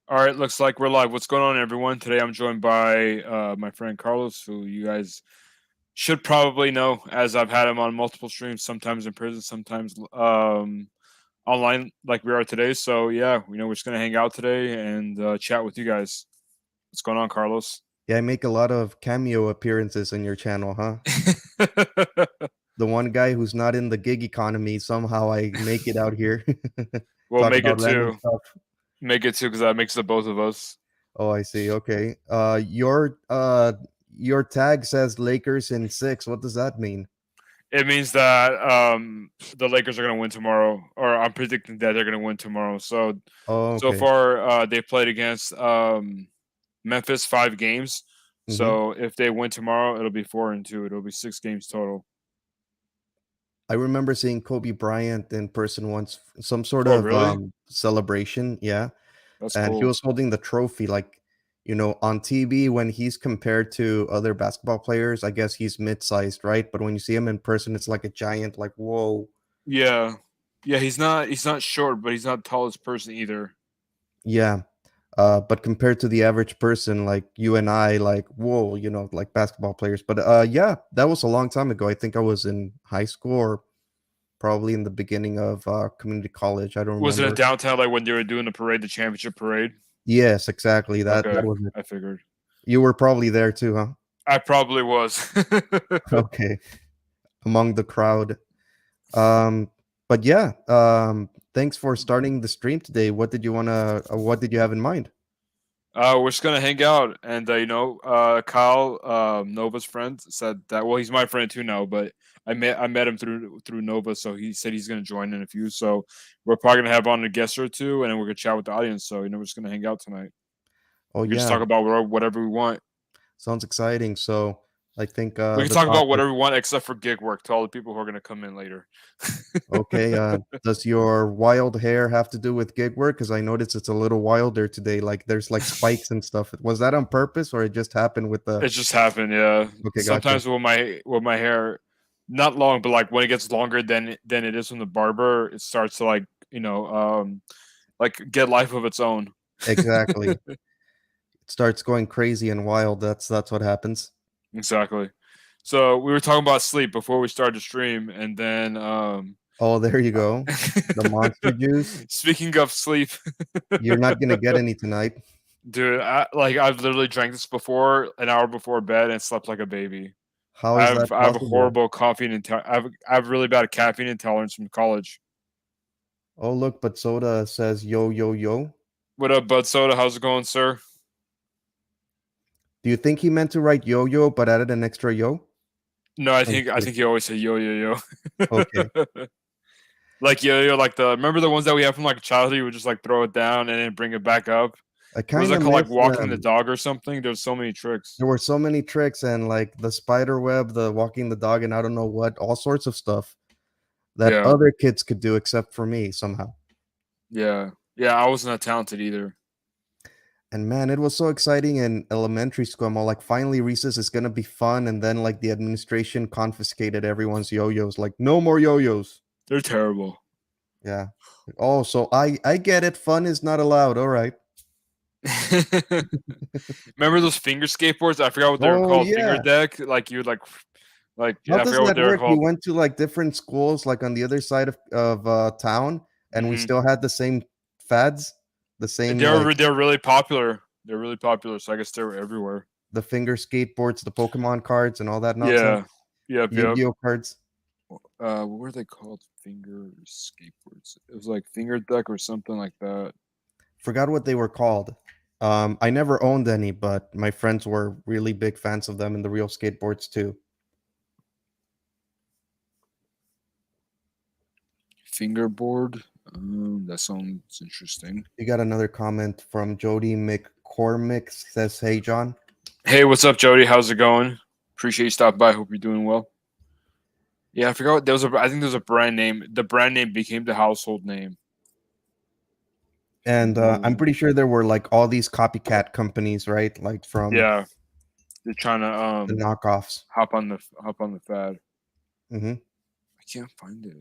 All right, looks like we're live. What's going on, everyone? Today I'm joined by my friend Carlos, who you guys should probably know, as I've had him on multiple streams, sometimes in prison, sometimes online, like we are today. So yeah, we're just gonna hang out today and chat with you guys. What's going on, Carlos? Yeah, I make a lot of cameo appearances in your channel, huh? The one guy who's not in the gig economy, somehow I make it out here. We'll Talk make about it random too. stuff. Make it too, because that makes the both of us. Oh, I see. Okay. Your tag says Lakers in 6. What does that mean? It means that the Lakers are gonna win tomorrow, or I'm predicting that they're gonna win tomorrow. So Oh, so okay. far, they played against Memphis 5 games. hmm So if they win tomorrow, it'll be 4-2. It'll be 6 games total. I remember seeing Kobe Bryant in person once, some sort Oh, of really? celebration, yeah. That's And he cool. was holding the trophy like, on TV when he's compared to other basketball players, I guess he's mid-sized, right? But when you see him in person, it's like a giant, like, whoa. Yeah, yeah. He's not short, but he's not the tallest person either. Yeah. But compared to the average person like you and I, like, whoa, like basketball players. But yeah, that was a long time ago. I think I was in high school or probably in the beginning of community college. I don't Was it in remember. downtown, like when they were doing the parade, the championship parade? Yes, exactly. That Okay, was it. I figured. You were probably there too, huh? I probably was. Okay. Among the crowd. Um, but yeah, thanks for starting the stream today. What did you have in mind? We're just gonna hang out, and Kyle, Nova's friend, said that. Well, he's my friend too now, but I met him through Nova, so he said he's gonna join in a few. So we're probably gonna have on a guest or two, and then we're gonna chat with the audience. So we're just gonna hang out tonight. Oh We can just yeah, talk about whatever we want. sounds exciting. So I think We can the talk about topic. whatever we want, except for gig work to all the people who are gonna come in later. Okay, does your wild hair have to do with gig work? Because I noticed it's a little wilder today. Like there's like spikes and stuff. Was that on purpose or it just happened with the? It just happened, yeah. Okay, gotcha. Sometimes with my hair, not long, but like when it gets longer than it is from the barber, it starts to like get life of its own. Exactly. It starts going crazy and wild. That's what happens. Exactly. So we were talking about sleep before we started the stream, and then Oh, there you go. The monster juice. speaking of sleep, You're not gonna get any tonight. dude, I've literally drank this before an hour before bed and slept like a baby. How I is have that I have a possible? horrible I have really bad caffeine intolerance from college. Oh, look, but Soda says yo yo yo. What up, Bud Soda? How's it going, sir? Do you think he meant to write yo yo but added an extra yo? No, I I'm think I kidding. think you always say yo yo Okay. yo. Like yo yo, like the remember the ones that we have from like childhood. You would just like throw it down and then bring it back up. I What was kind that of called? Like miss walking the them. dog or something. There's so many tricks. There were so many tricks and like the spider web, the walking the dog, and I don't know what, all sorts of stuff that Yeah, other kids could do except for me somehow. yeah, yeah. I wasn't that talented either. And man, it was so exciting in elementary school. I'm all like, finally, recess is gonna be fun. And then like the administration confiscated everyone's yo-yos. Like, no more yo-yos. They're terrible. Yeah. Oh, so I get it. Fun is not allowed. All right. Remember those finger skateboards? I forgot what they were Oh called. Finger yeah. deck. Like you would like How yeah, I does forgot what that they were work? We called. went to like different schools, like on the other side of town, and we Hmm. still had the same fads, the same like They're really popular. They're really popular. So I guess they're everywhere. the finger skateboards, the Pokemon cards, and all that nonsense. Yeah. Yep. Yep. Yu-Gi-Oh cards. What were they called? Finger skateboards. It was like finger deck or something like that. Forgot what they were called. I never owned any, but my friends were really big fans of them and the real skateboards too. Fingerboard. That sounds interesting. You got another comment from Jody McCormick says, "Hey John." Hey, what's up, Jody? How's it going? Appreciate you stopping by. Hope you're doing well. Yeah, I forgot. I think there was a brand name. The brand name became the household name. And I'm Ooh. pretty sure there were like all these copycat companies, right? Like from Yeah, they're trying to the knockoffs. hop on the fad. hmm I can't find it.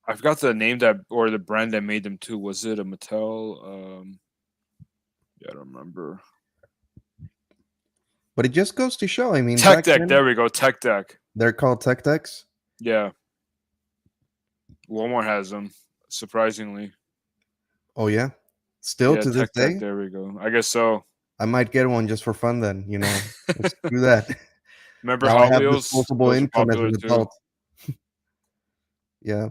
I forgot the name that or the brand that made them too. Was it a Mattel? Yeah, I don't remember. But it just goes to show. I mean, Tech back Deck. then There we go. Tech Deck. they're called Tech Decks. Yeah, Walmart has them. Surprisingly, Oh yeah, still yeah, to this Tech Deck. day, There we go. I guess so. I might get one just for fun. Then let's do that. Remember Now I Hot have Wheels? disposable Those were income as popular an too. adult. Yeah.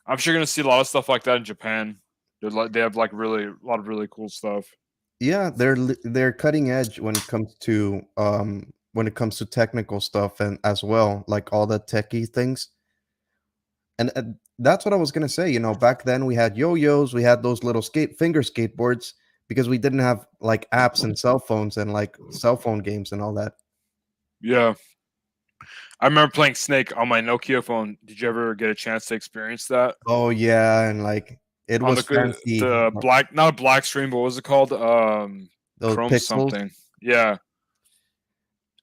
I'm sure you're gonna see a lot of stuff like that in Japan. They have like really a lot of really cool stuff. Yeah, they're cutting edge when it comes to technical stuff and as well, like all the techie things. And that's what I was gonna say. Back then we had yo-yos, we had those little finger skateboards because we didn't have like apps and cell phones and like cell phone games and all that. Yeah, I remember playing Snake on my Nokia phone. Did you ever get a chance to experience that Oh yeah, and like it on was fancy. the black, not a black screen, but what was it called? Those Chrome pixels, something. Yeah,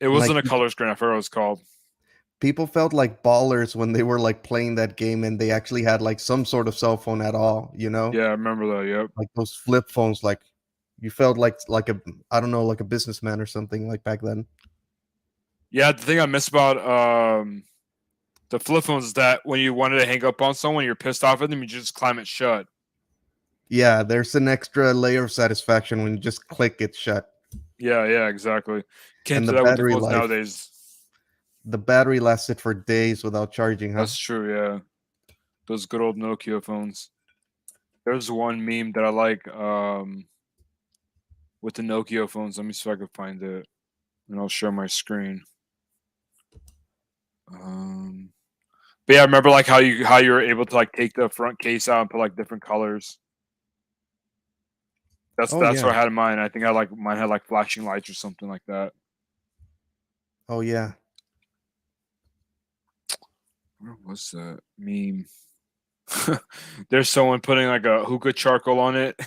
it and like wasn't a color screen. I forgot what it was called. people felt like ballers when they were like playing that game and they actually had like some sort of cell phone at all. Yeah, I remember that. Yep. Like those flip phones, like you felt like a, I don't know, like a businessman or something like back then. Yeah, the thing I miss about the flip phones is that when you wanted to hang up on someone, you're pissed off at them, you just climb it shut. Yeah, there's an extra layer of satisfaction when you just click it shut. Yeah, exactly. Can't And do the that with the battery phones life, nowadays. the battery lasted for days without charging, huh? That's true. Yeah, those good old Nokia phones. There's one meme that I like with the Nokia phones. Let me see if I can find it, and I'll share my screen. But yeah, I remember like how you were able to like take the front case out and put like different colors. Oh That's yeah. what I had in mine. I think I like mine had like flashing lights or something like that. Oh yeah. Where was that meme? There's someone putting like a hookah charcoal on it.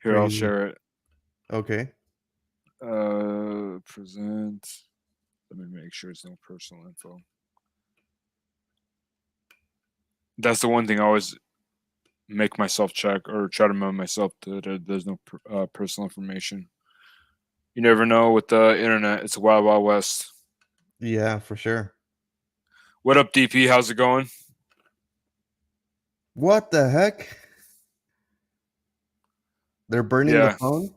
Here, I'll Crazy. share it. Okay. Present. Let me make sure it's no personal info. That's the one thing I always make myself check or try to remind myself that there's no personal information. You never know with the internet. It's a wild, wild west. Yeah, for sure. What up, DP? How's it going? What the heck? They're burning the phone?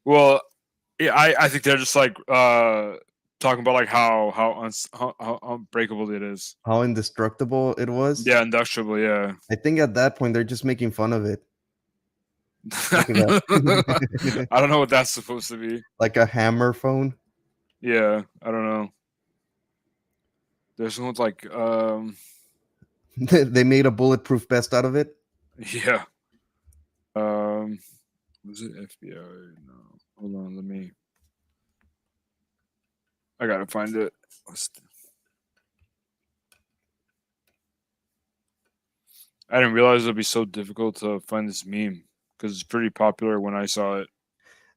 Well, yeah, I think they're just like talking about like how unbreakable it is. How indestructible it was? Yeah, indestructible. Yeah. I think at that point they're just making fun of it. I Look at that. don't know what that's supposed to be. Like a hammer phone? Yeah, I don't know. There's one like They made a bulletproof vest out of it? yeah. Was it FBI? No. Hold on, let me. I gotta find it. I didn't realize it'd be so difficult to find this meme because it's pretty popular when I saw it.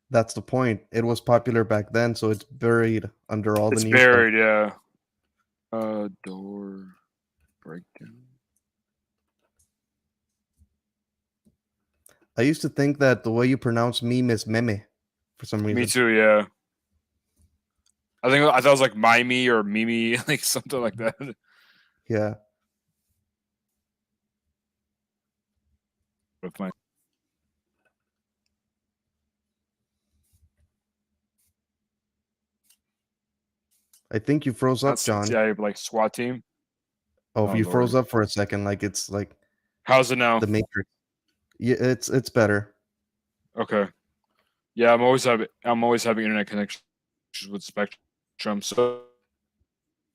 That's the point. It was popular back then, so it's buried under all It's the new buried, yeah. Door breakdown. I used to think that the way you pronounce meme is meme for some reason. Me too, yeah. I thought it was like Mimi or Mimi, like something like that. Yeah. I think you froze up, John. Yeah, like SWAT team. Oh, you froze up for a second, like it's like how's it now? The Matrix. Yeah, it's better. Okay. Yeah, I'm always having internet connections with Spectrum. So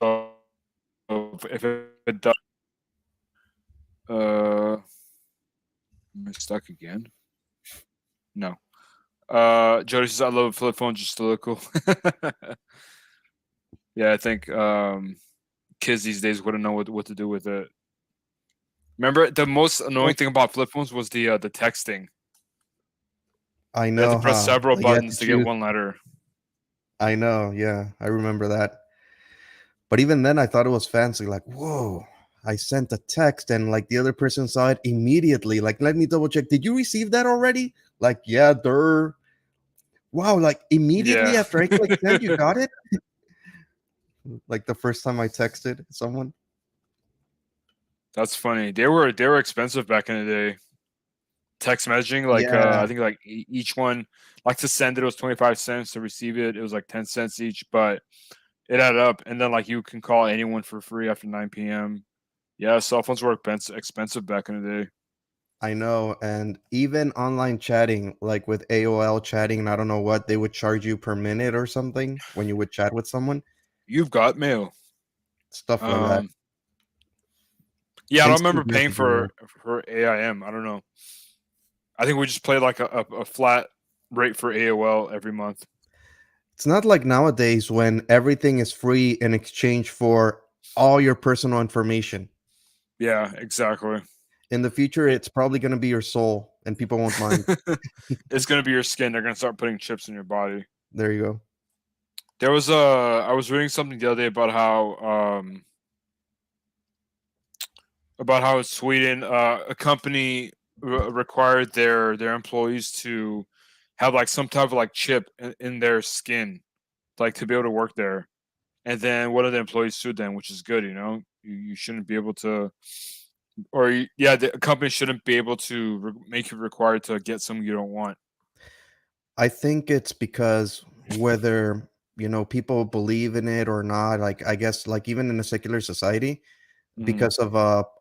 if it does, am I stuck again? No. Jody says I love flip phone, just to look cool. Yeah, I think kids these days wouldn't know what to do with it. Remember, the most annoying thing about flip phones was the texting. I know. You had to press several buttons to get choose. one letter. I know. Yeah, I remember that. But even then, I thought it was fancy. Like, whoa, I sent a text and like the other person saw it immediately. Like, let me double check. Did you receive that already? Like, yeah, there. Wow, like immediately Yeah. after I clicked send, you got it? Like the first time I texted someone. That's funny. They were expensive back in the day. Text messaging, like Yeah, I think like each one, like to send it was 25 cents, to receive it was like 10 cents each, but it added up. And then like you can call anyone for free after 9 p.m. Yeah, cell phones were expensive back in the day. I know. And even online chatting, like with AOL chatting, and I don't know what, they would charge you per minute or something when you would chat with someone. You've got mail. Stuff like that. Um, yeah, I don't remember Instant paying messaging. for AIM. I don't know. I think we just played like a flat rate for AOL every month. It's not like nowadays when everything is free in exchange for all your personal information. Yeah, exactly. In the future, it's probably going to be your soul, and people won't mind. It's gonna be your skin. They're gonna start putting chips in your body. There you go. There was a I was reading something the other day about how Sweden, a company required their employees to have like some type of like chip in their skin, like to be able to work there. And then one of the employees sued them, which is good. You shouldn't be able to, yeah, the company shouldn't be able to make you required to get something you don't want. I think it's because whether people believe in it or not, like I guess like even in a secular society, Mm. because of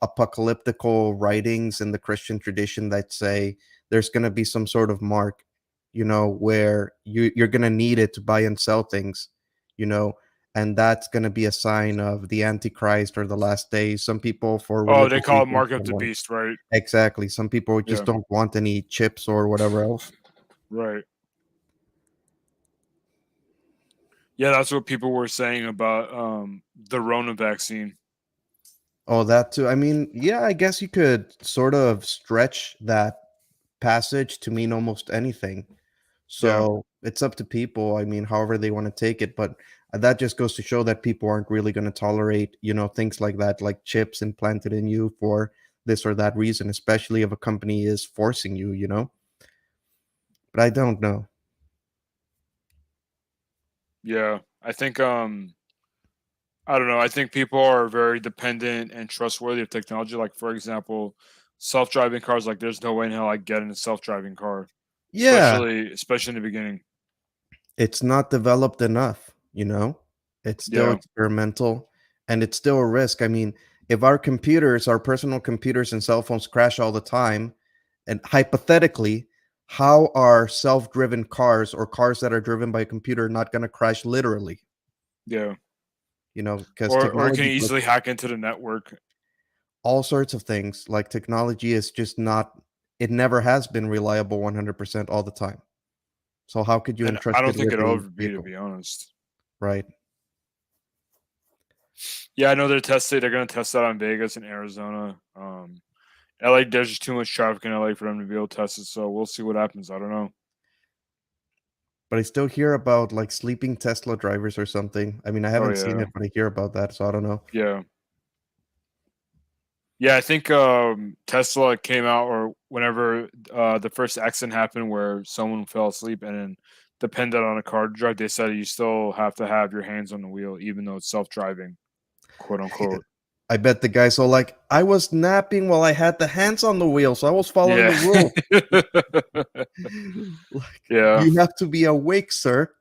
apocalyptical writings in the Christian tradition that say there's going to be some sort of mark, where you're going to need it to buy and sell things, you know, and that's going to be a sign of the Antichrist or the last days. Some people, for Oh, they religious call it reasons, Mark of don't the want it. Beast, right? Exactly. Some people just Yeah, don't want any chips or whatever else. right. Yeah, that's what people were saying about the Rona vaccine. Oh, that too. I mean, yeah, I guess you could sort of stretch that passage to mean almost anything. Yeah, So it's up to people. I mean, however they want to take it. But that just goes to show that people aren't really going to tolerate, things like that, like chips implanted in you for this or that reason, especially if a company is forcing you. But I don't know. yeah. I think I don't know. I think people are very dependent and trustworthy of technology. Like for example, self-driving cars. Like there's no way in hell I get in a self-driving car, Yeah, especially in the beginning. it's not developed enough. It's still Yeah, experimental and it's still a risk. I mean, if our personal computers and cell phones crash all the time, and hypothetically, how are self-driven cars or cars that are driven by a computer not going to crash literally? yeah. Because Or you can technology, like easily hack into the network. all sorts of things, like technology is just not, it never has been reliable 100% all the time. So how could you And entrust I don't it think with it'll a ever be, to vehicle? be honest. Right. Yeah, I know they're gonna test that on Vegas and Arizona. LA, there's just too much traffic in LA for them to be able to test it, so we'll see what happens. I don't know. But I still hear about like sleeping Tesla drivers or something. I mean, I Oh haven't seen yeah. it, but I hear about that, so I don't know. Yeah. Yeah, I think Tesla came out, or whenever the first accident happened where someone fell asleep and then depended on a car to drive, they said you still have to have your hands on the wheel, even though it's self-driving, quote unquote. I bet the guy's all like, I was napping while I had the hands on the wheel, so I was following Yeah. the rule. Like, Yeah. you have to be awake, sir.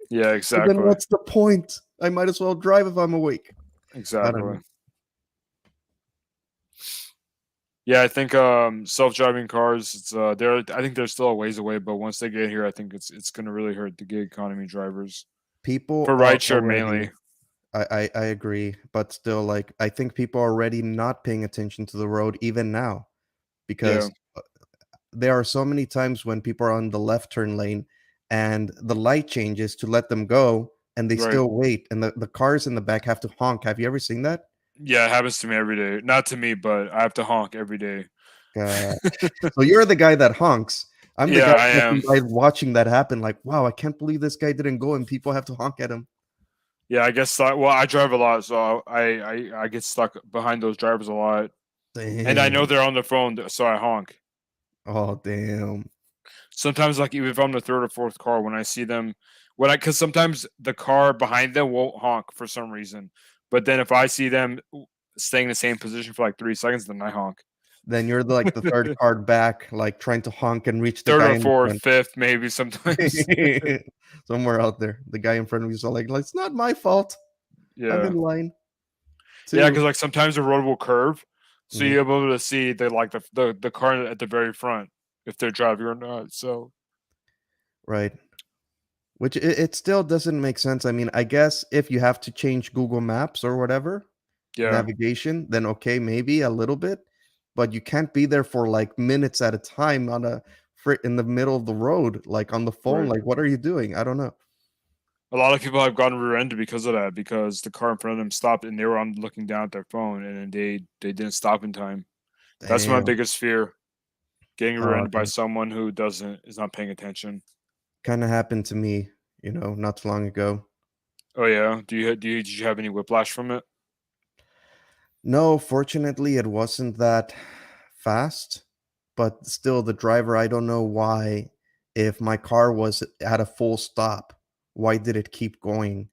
Yeah, So then exactly. what's the point? I might as well drive if I'm awake. I don't know. Exactly. Yeah, I think self-driving cars, I think they're still a ways away, but once they get here, I think it's gonna really hurt the gig economy drivers. People For are rideshare already, mainly. I agree, but still, like, I think people are already not paying attention to the road even now Yeah, because there are so many times when people are on the left turn lane and the light changes to let them go and they right. still wait and the cars in the back have to honk. Have you ever seen that? Yeah, it happens to me every day. Not to me, but I have to honk every day. Uh, so you're the guy that honks. I'm the Yeah, guy I passing am. by watching that happen. Like, wow, I can't believe this guy didn't go, and people have to honk at him. Yeah, I guess well, I drive a lot, so I get stuck behind those drivers a lot, and I know Damn. they're on the phone, so I honk. Oh, damn. Sometimes, like even if I'm the third or fourth car, when I see them, because sometimes the car behind them won't honk for some reason, but then if I see them staying in the same position for like 3 seconds, then I honk. Then you're like the third card back, like trying to honk and reach the Third guy or in the fourth, front. fifth, maybe sometimes. Somewhere out there. The guy in front of you is all like, it's not my fault. I'm in Yeah. line Yeah, too. because like sometimes the road will curve, so Mhm. you're able to see the car at the very front if they're driving or not. So Right. Which it still doesn't make sense. I mean, I guess if you have to change Google Maps or whatever, yeah, navigation, then okay, maybe a little bit, but you can't be there for like minutes at a time on a in the middle of the road, like on the phone. right. Like, what are you doing? I don't know. A lot of people have gotten rear-ended because of that, because the car in front of them stopped and they were on looking down at their phone and then they didn't stop in time. That's my Damn. biggest fear, getting Oh, rear-ended by someone who is not paying attention. kind of happened to me, not too long ago. Oh yeah, did you have any whiplash from it? No, fortunately, it wasn't that fast, but still, the driver, I don't know why, if my car was at a full stop, why did it keep going?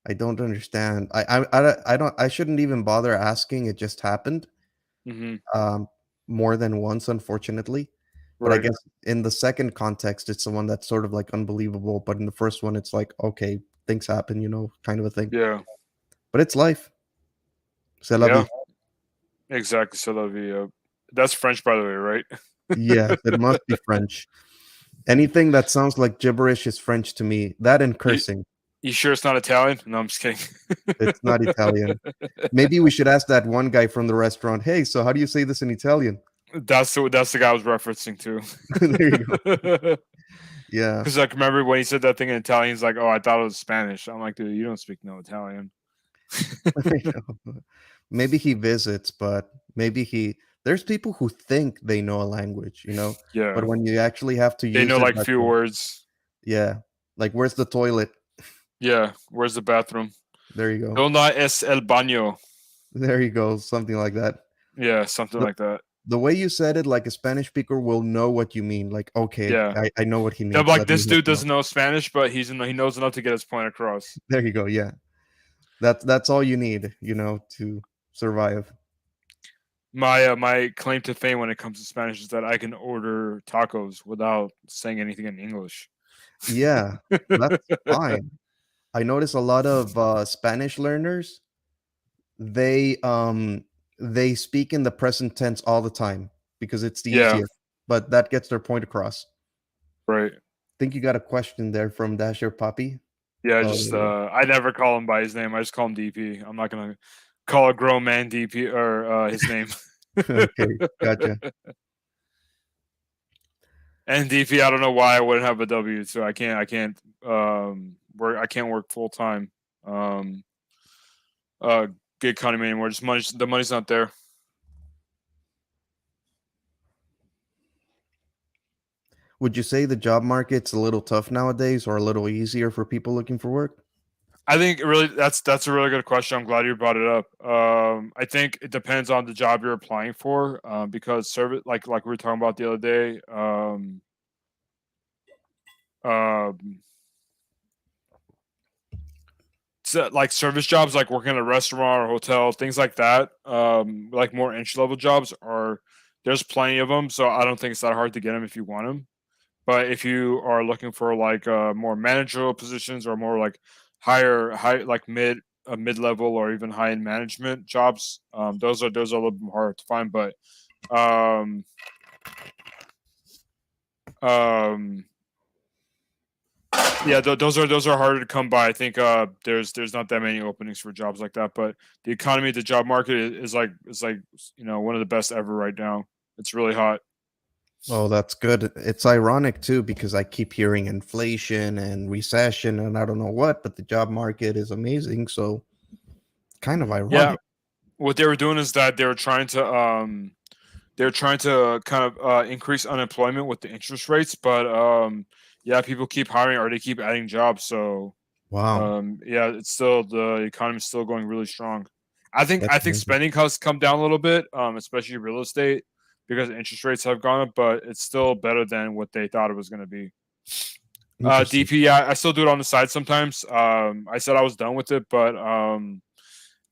I don't understand. I shouldn't even bother asking. It just happened Mm-hmm. um, more than once, unfortunately. But I Right. guess in the second context, it's the one that's sort of like unbelievable. But in the first one, it's like, okay, things happen, kind of a thing. Yeah. But it's life. C'est la Yeah. vie. Exactly. So that'll be that's French, by the way, right? Yes, it must be French. Anything that sounds like gibberish is French to me. That and you cursing. you sure it's not Italian? No, I'm just kidding. It's not Italian. Maybe we should ask that one guy from the restaurant, "Hey, so how do you say this in Italian?" That's the guy I was referencing to. There you go. Yeah. Because like remember when he said that thing in Italian, he's like, "Oh, I thought it was Spanish." I'm like, "Dude, you don't speak no Italian." I know. Maybe he visits, but maybe there's people who think they know a language, but Yeah, when you actually have to they use know it, like like, few words. yeah, like, "Where's the toilet?" Yeah, where's the bathroom? There you go. Donde es el baño? There you go, something like that. Yeah, something The like that. the way you said it, like, a Spanish speaker will know what you mean, like, "Okay, Yeah, I know what he they're means, like, let me this help dude him out." doesn't know Spanish, but he knows enough to get his point across. There you go, yeah. That's all you need, to survive. My claim to fame when it comes to Spanish is that I can order tacos without saying anything in English. Yeah, that's fine. I notice a lot of, Spanish learners, they, they speak in the present tense all the time because it's the Yeah, easiest, but that gets their point across. right. Think you got a question there from Dasher Puppy? Yeah, Oh, there you I never call him by his name. I just call him DP. I'm not gonna call a grown man DP or his name. go. Okay, gotcha. And DP, I don't know why I wouldn't have a W. So I can't work. I can't work full time. Um, gig economy anymore. The money's not there. Would you say the job market's a little tough nowadays or a little easier for people looking for work? I think really that's a really good question. I'm glad you brought it up. I think it depends on the job you're applying for, because service like we were talking about the other day. Um, so like service jobs, like working at a restaurant or hotel, things like that. Like more entry level jobs are there's plenty of them, so I don't think it's that hard to get them if you want them. But if you are looking for like more managerial positions or more like high like mid level or even high end management jobs, those are a little bit more hard to find. But um, um, yeah, those are harder to come by. I think there's not that many openings for jobs like that. But the economy, the job market is like one of the best ever right now. It's really hot. Oh, that's good. It's ironic too because I keep hearing inflation and recession and I don't know what, but the job market is amazing. So kind of Yeah, ironic. what they were doing is that they're trying to kind of increase unemployment with the interest rates, but yeah, people keep hiring or they keep adding jobs. So Wow, Yeah, it's still the economy's still going really strong. that's I think amazing. spending costs come down a little bit, especially real estate because interest rates have gone up, but it's still better than what they thought it was going to be. Interesting. DP, yeah, I still do it on the side sometimes. I said I was done with it, but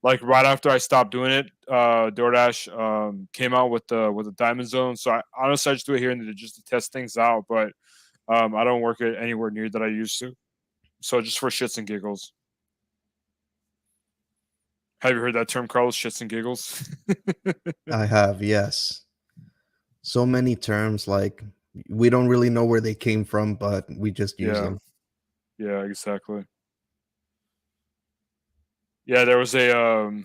like right after I stopped doing it, DoorDash came out with the Diamond Zone. So honestly, I just do it here and there just to test things out. But I don't work it anywhere near that I used to. So just for shits and giggles. Have you heard that term, Carlos? Shits and giggles. I have, yes. So many terms, like we don't really know where they came from, but we just use Yeah, them. yeah, exactly. Yeah, there was a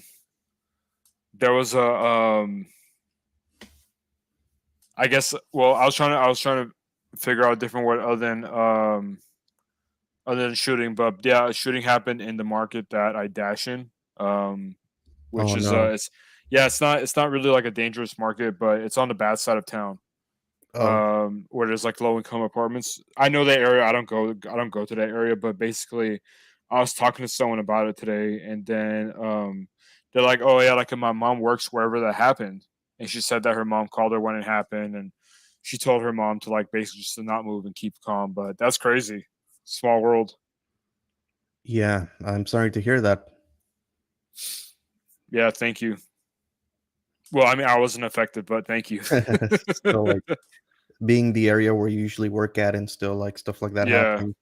I guess well, I was trying to figure out a different word other than shooting, but yeah, shooting happened in the market that I dash in. Which Oh is no. it's yeah, it's not really like a dangerous market, but it's on the bad side of town. Oh, Where there's like low income apartments. I know that area. I don't go to that area, but basically I was talking to someone about it today and then they're like, "Oh yeah, like my mom works wherever that happened." And she said that her mom called her when it happened and she told her mom to like basically just to not move and keep calm, but that's crazy. Small world. yeah. I'm sorry to hear that. Yeah, thank you. Well, I mean, I wasn't affected, but thank you. So, like, being the area where you usually work at and still like stuff like that Yeah, happening.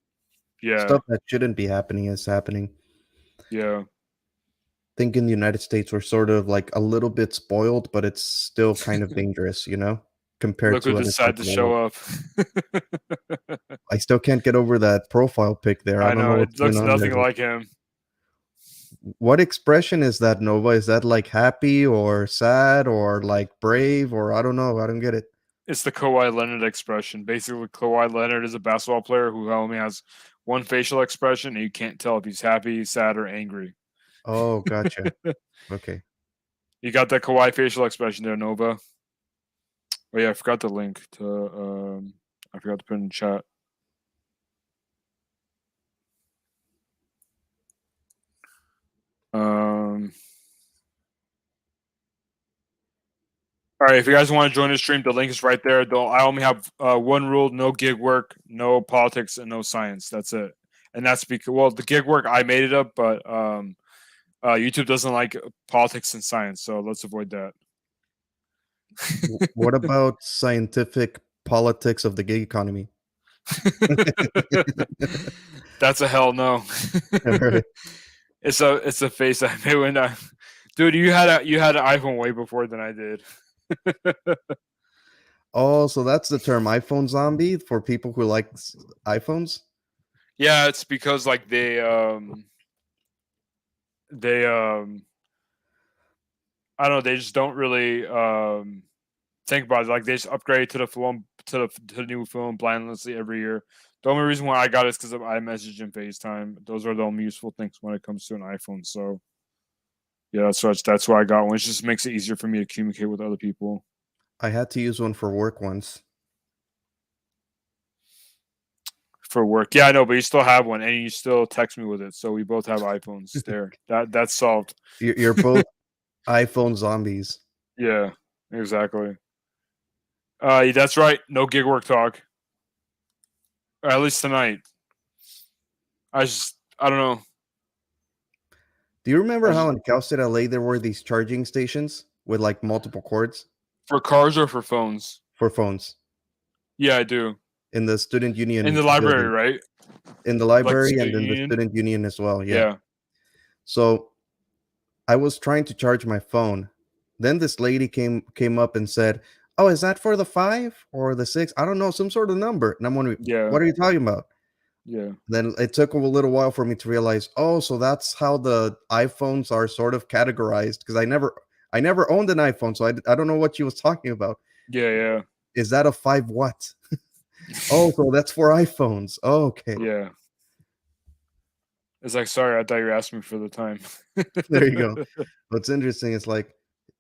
yeah, Stuff that shouldn't be happening is happening. yeah. Think in the United States we're sort of like a little bit spoiled, but it's still kind of dangerous, compared Look who to other decided parts to of the world. show up. I still can't get over that profile pic there. I I don't know know what's it going looks on there. nothing like him. What expression is that, Nova? Is that like happy or sad or like brave or I don't know. I don't get it. It's the Kawhi Leonard expression. Basically, Kawhi Leonard is a basketball player who only has one facial expression, and you can't tell if he's happy, sad, or angry. Oh, gotcha. Okay. You got that Kawhi facial expression there, Nova. Oh yeah, I forgot the link to. I forgot to put in chat. Um, all right, if you guys want to join the stream, the link is right there. Though I only have one rule: no gig work, no politics, and no science. That's it. And that's because the gig work I made it up, but YouTube doesn't like politics and science, so let's avoid that. What about scientific politics of the gig economy? That's a hell no. All right. It's a face I made when I, dude. You had an iPhone way before than I did. Oh, so that's the term iPhone zombie for people who like iPhones? Yeah, it's because like they I don't know, they just don't really think about it. Like they just upgrade to the phone to the new phone blindlessly every year. The only reason why I got it is because of iMessage and FaceTime. Those are the only useful things when it comes to an iPhone. So yeah, that's why I got one. It just makes it easier for me to communicate with other people. I had to use one for work once. For work. Yeah, I know, but you still have one and you still text me with it. So we both have iPhones there. That's solved. You're both iPhone zombies. Yeah, exactly. That's right. No gig work talk. Or at least tonight. I don't know. Do you remember I how just in Cal State LA there were these charging stations with like multiple cords for cars or for phones. for phones Yeah, I do. in the student In the union library, building? right? In the Like the library and student in the union. student union as well, yeah. Yeah. So I was trying to charge my phone. Then this lady came up and said, "Oh, is that for the 5 or the 6? I don't know, some sort of number." And I'm wondering, Yeah. "What are you talking about?" Yeah. Then it took a little while for me to realize, "Oh, so that's how the iPhones are sort of categorized because I never owned an iPhone, so I don't know what she was talking about. Yeah. Yeah. Is that a 5 what?" Oh, so that's for iPhones. Oh, okay. Yeah. It's like, sorry, I thought you were asking me for the time. There you go. What's interesting is like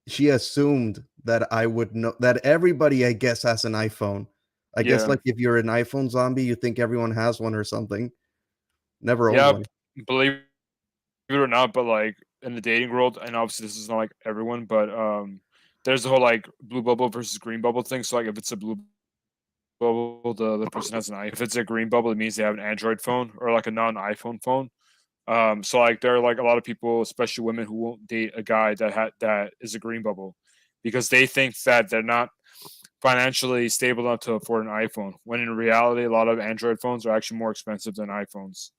she assumed that I would know that everybody, I guess, has an iPhone. I guess Yeah. like if you're an iPhone zombie, you think everyone has one or something. Never owned Yeah. one. believe it or not, but like in the dating world, and obviously this is not like everyone, but there's the whole like blue bubble versus green bubble thing. So like if it's a blue bubble, the person has an iPhone. If it's a green bubble, it means they have an Android phone or like a non-iPhone phone. So like there are like a lot of people, especially women, who won't date a guy that is a green bubble because they think that they're not financially stable enough to afford an iPhone. When in reality, a lot of Android phones are actually more expensive than iPhones.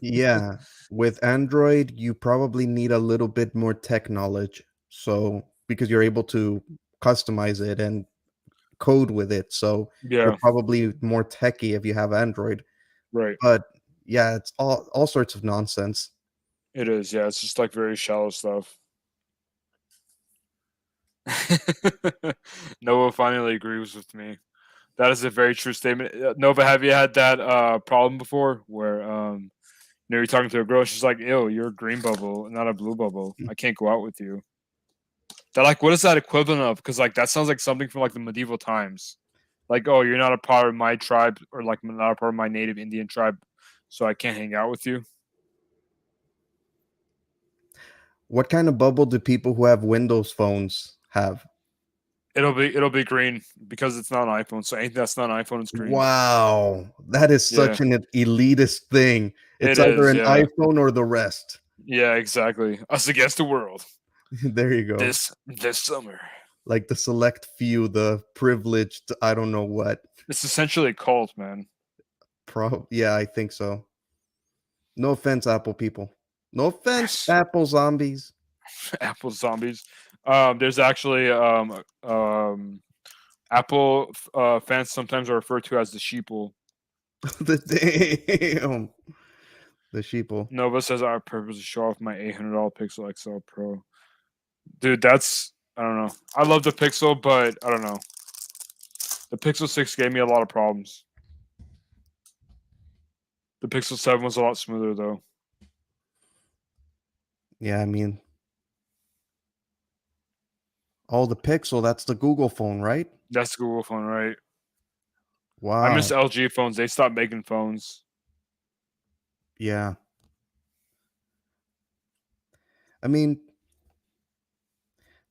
Yeah, with Android, you probably need a little bit more tech knowledge. So, because you're able to customize it and code with it. So, you're Yeah, probably more techy if you have Android. right. But yeah, it's all sorts of nonsense. It is. Yeah, it's just like very shallow stuff. Nova finally agrees with me. That is a very true statement. Nova, have you had that problem before where you're talking to a girl, she's like, "Ew, you're a green bubble, not a blue bubble. I can't go out with you." They're like, "What is that equivalent of?" Because like that sounds like something from like the medieval times. Like, "Oh, you're not a part of my tribe, or like not a part of my native Indian tribe, so I can't hang out with you." What kind of bubble do people who have Windows phones have? It'll be green because it's not an iPhone. So anything that's not an iPhone is green. Wow, that is Yeah, such an elitist thing. it It's either is. an Yeah, iPhone or the rest. yeah, exactly. Us against the world. There you go. This summer. Like the select few, the privileged, I don't know what. It's essentially a cult, man. Yeah, I think so. No offense, Apple people. No offense, Apple zombies. Apple zombies. There's actually Apple fans sometimes are referred to as the sheeple. The damn. The sheeple. Nova says I purpose to show off my $800 Pixel XL Pro. Dude, that's I don't know. I love the Pixel, but I don't know. The Pixel 6 gave me a lot of problems. The Pixel 7 was a lot smoother though. Yeah, I mean, oh, the Pixel, that's the Google phone, right? That's the Google phone, right? I miss Wow. LG phones. They stopped making phones. Yeah. I mean,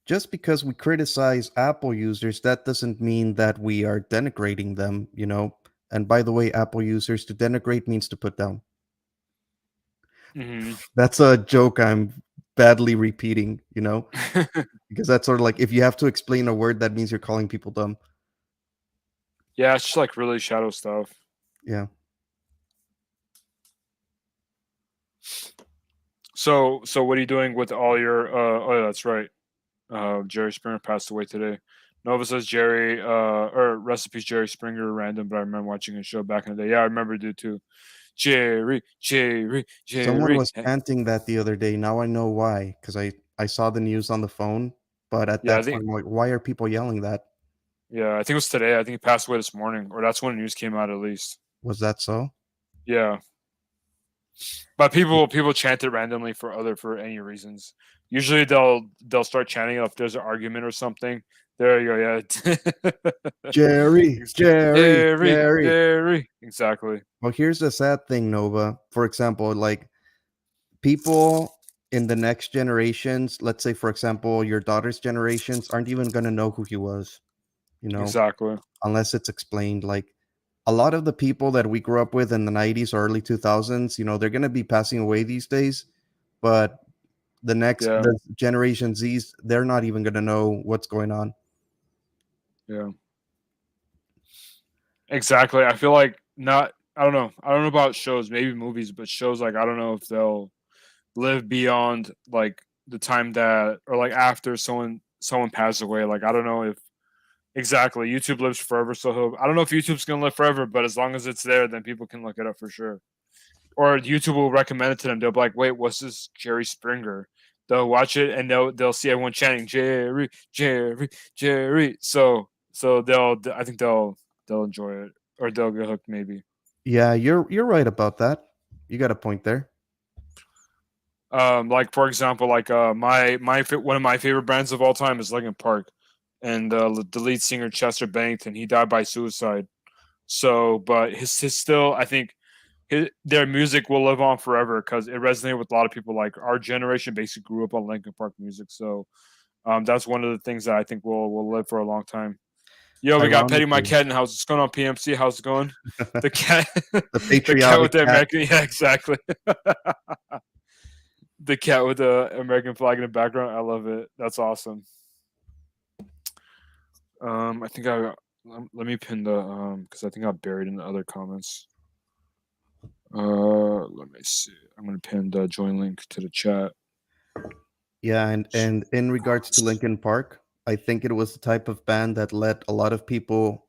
just because we criticize Apple users, that doesn't mean that we are denigrating them, you know? And by the way, Apple users, to denigrate means to put down. Hmm. That's a joke I'm badly repeating, you know? Because that's sort of like if you have to explain a word, that means you're calling people dumb. Yeah, it's just like really shadow stuff. Yeah. So what are you doing with all your oh yeah, that's right. Jerry Springer passed away today. Nova says Jerry or recipes Jerry Springer random, but I remember watching a show back in the day. Yeah, I remember dude too. Jerry, Jerry, Someone Jerry. was chanting that the other day. Now I know why, because I saw the news on the phone, but at Yeah, I that think point, I'm like, why are people yelling that? yeah, I think it was today. I think he passed away this morning, or that's when the news came out at least. Was that so? Yeah. But people chant it randomly for any reasons. Usually they'll start chanting it if there's an argument or something. There you go. Yeah. Jerry, Jerry, Jerry, Jerry. Jerry. Exactly. Well, here's the sad thing, Nova. For example, like people in the next generations, let's say, for example, your daughter's generations, aren't even going to know who he was, you know, Exactly. unless it's explained. Like a lot of the people that we grew up with in the 90s or early 2000s, you know, they're going to be passing away these days, but Yeah. the generation Z's, they're not even going to know what's going on. Yeah. Exactly. I feel like not. I don't know. I don't know about shows, maybe movies, but shows like I don't know if they'll live beyond like the time that or like after someone passes away. Like I don't know if exactly YouTube lives forever. So I don't know if YouTube's gonna live forever, but as long as it's there, then people can look it up for sure. Or YouTube will recommend it to them. They'll be like, "Wait, what's this Jerry Springer?" They'll watch it and they'll see everyone chanting Jerry, Jerry, Jerry. So I think they'll enjoy it or they'll get hooked maybe. Yeah, you're right about that. You got a point there. Like for example, like one of my favorite bands of all time is Linkin Park, and the lead singer Chester Bennington he died by suicide. So, but his still I think their music will live on forever because it resonated with a lot of people. Like our generation basically grew up on Linkin Park music, so that's one of the things that I think will live for a long time. Yo, we got Petty My Ironically, Cat in the house. What's going on, PMC? How's it going? The cat, the the cat patriotic with the cat. American. Yeah, exactly. The cat with the American flag in the background. I love it. That's awesome. I think let me pin the because I think I buried in the other comments. Let me see. I'm gonna pin the join link to the chat. Yeah, and in regards to Linkin Park, I think it was the type of band that let a lot of people,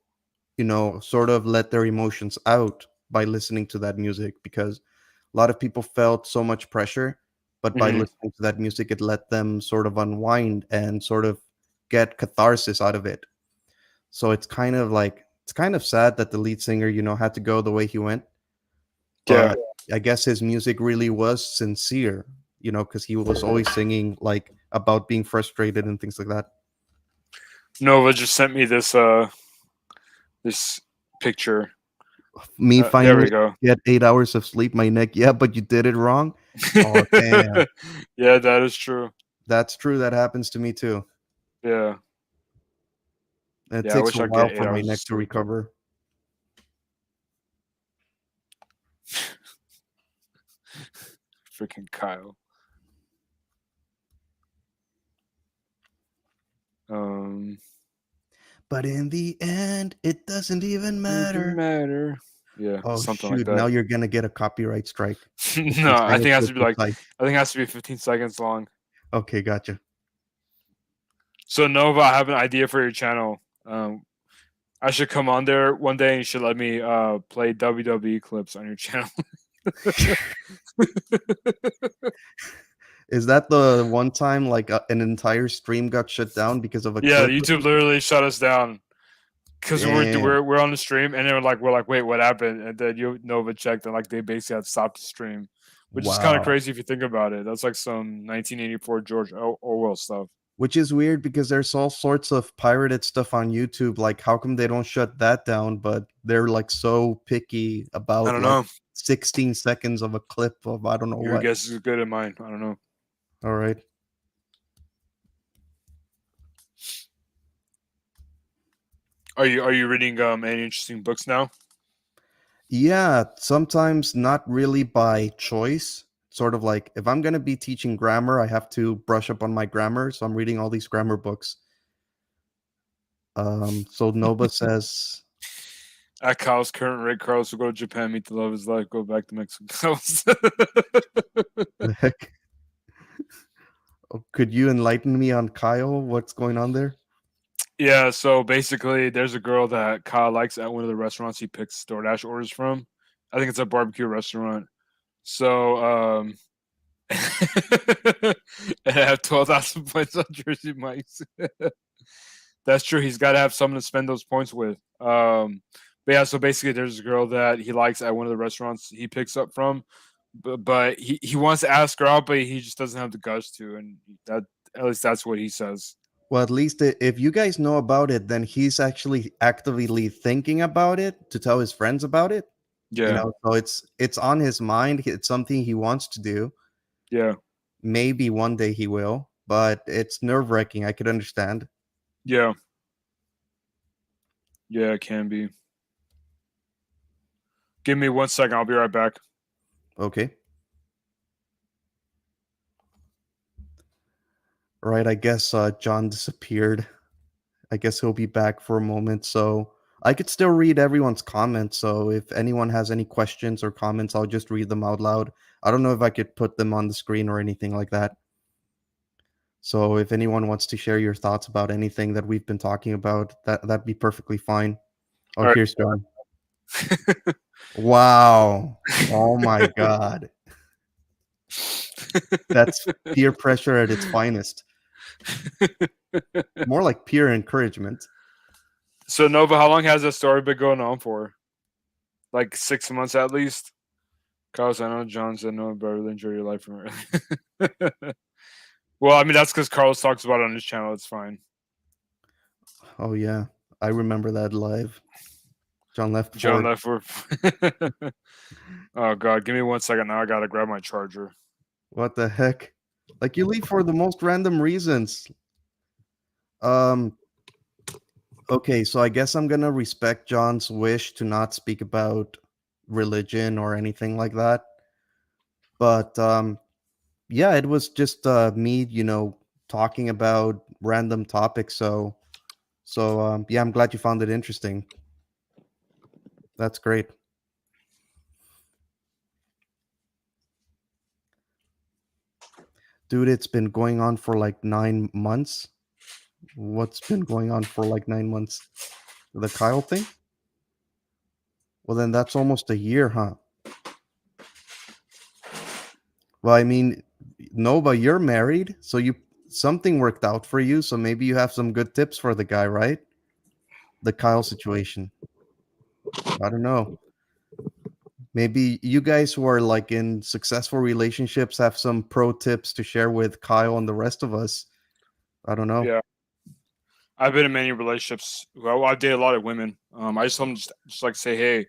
sort of let their emotions out by listening to that music, because a lot of people felt so much pressure, but by Mhm. listening to that music, it let them sort of unwind and sort of get catharsis out of it. So it's kind of sad that the lead singer, had to go the way he went, Yeah. but I guess his music really was sincere, because he was always singing like about being frustrated and things like that. Nova just sent me this picture. Me There we finally go. get 8 hours of sleep, my neck. Yeah, but you did it wrong. Oh damn. Yeah, that is true. That's true. That happens to me too. Yeah. And it Yeah, I takes wish a I'd get while eight for my hours of neck to sleep. recover. Freaking Kyle. Um, But in the end, it doesn't even doesn't matter. matter. Yeah, Oh something like shoot! Now that. you're gonna get a copyright strike. No, 15 I seconds think it has will to be suffice. I think it has to be 15 seconds long. Okay, gotcha. So Nova, I have an idea for your channel. I should come on there one day and you should let me play WWE clips on your channel. Is that the one time like an entire stream got shut down because of a Yeah, clip or YouTube something? literally shut us down because Damn. we're on the stream and then we're like, wait, what happened? And then you Nova checked and like they basically had stopped the stream, which is kind of Wow. crazy if you think about it. That's like some 1984 George Orwell stuff. Which is weird because there's all sorts of pirated stuff on YouTube. Like, how come they don't shut that down? But they're like so picky I about don't like know. 16 seconds of a clip of I don't know Your what. guess is as good as mine. I don't know. All right. Are you reading any interesting books now? Yeah, sometimes not really by choice. Sort of like if I'm going to be teaching grammar, I have to brush up on my grammar. So I'm reading all these grammar books. So Nova says, At Kyle's current rate, Carlos will go to Japan, meet the love of his life, go back to Mexico. the heck? Oh, could you enlighten me on Kyle? What's going on there? Yeah, so basically, there's a girl that Kyle likes at one of the restaurants he picks DoorDash orders from. I think it's a barbecue restaurant. So, and I have 12,000 points on Jersey Mike's. That's true. He's got to have someone to spend those points with. But yeah, so basically, there's a girl that he likes at one of the restaurants he picks up from, but he wants to ask her out, but he just doesn't have the guts to, and that at least that's what he says. Well, at least if you guys know about it, then he's actually actively thinking about it to tell his friends about it. Yeah, So it's on his mind. It's something he wants to do. yeah, Maybe one day he will, but it's nerve-wracking. I could understand. yeah, yeah. It can be. Give me 1 second. I'll be right back. Okay. Right, I guess John disappeared. I guess he'll be back for a moment. So I could still read everyone's comments. So if anyone has any questions or comments, I'll just read them out loud. I don't know if I could put them on the screen or anything like that. So if anyone wants to share your thoughts about anything that we've been talking about, that'd be perfectly fine. Oh, All here's John. right. Wow. Oh my God. That's peer pressure at its finest. More like peer encouragement. So Nova, how long has this story been going on for? Like 6 months at least. Carlos, I know John said no, but I really enjoy your life from early. Well, I mean that's because Carlos talks about it on his channel. It's fine. Oh yeah. I remember that live. John left John for. left for. Oh God, give me 1 second. Now I gotta grab my charger. What the heck? Like you leave for the most random reasons. Um. Okay, so I guess I'm gonna respect John's wish to not speak about religion or anything like that. But yeah, it was just me, talking about random topics. So yeah, I'm glad you found it interesting. That's great. Dude, it's been going on for like 9 months. What's been going on for like 9 months? The Kyle thing? Well, then that's almost a year, huh? Well, I mean, Nova, you're married, so something worked out for you, so maybe you have some good tips for the guy, right? The Kyle situation. I don't know. Maybe you guys who are like in successful relationships have some pro tips to share with Kyle and the rest of us. I don't know. Yeah, I've been in many relationships. Well, I date a lot of women. I just told them just like say, hey,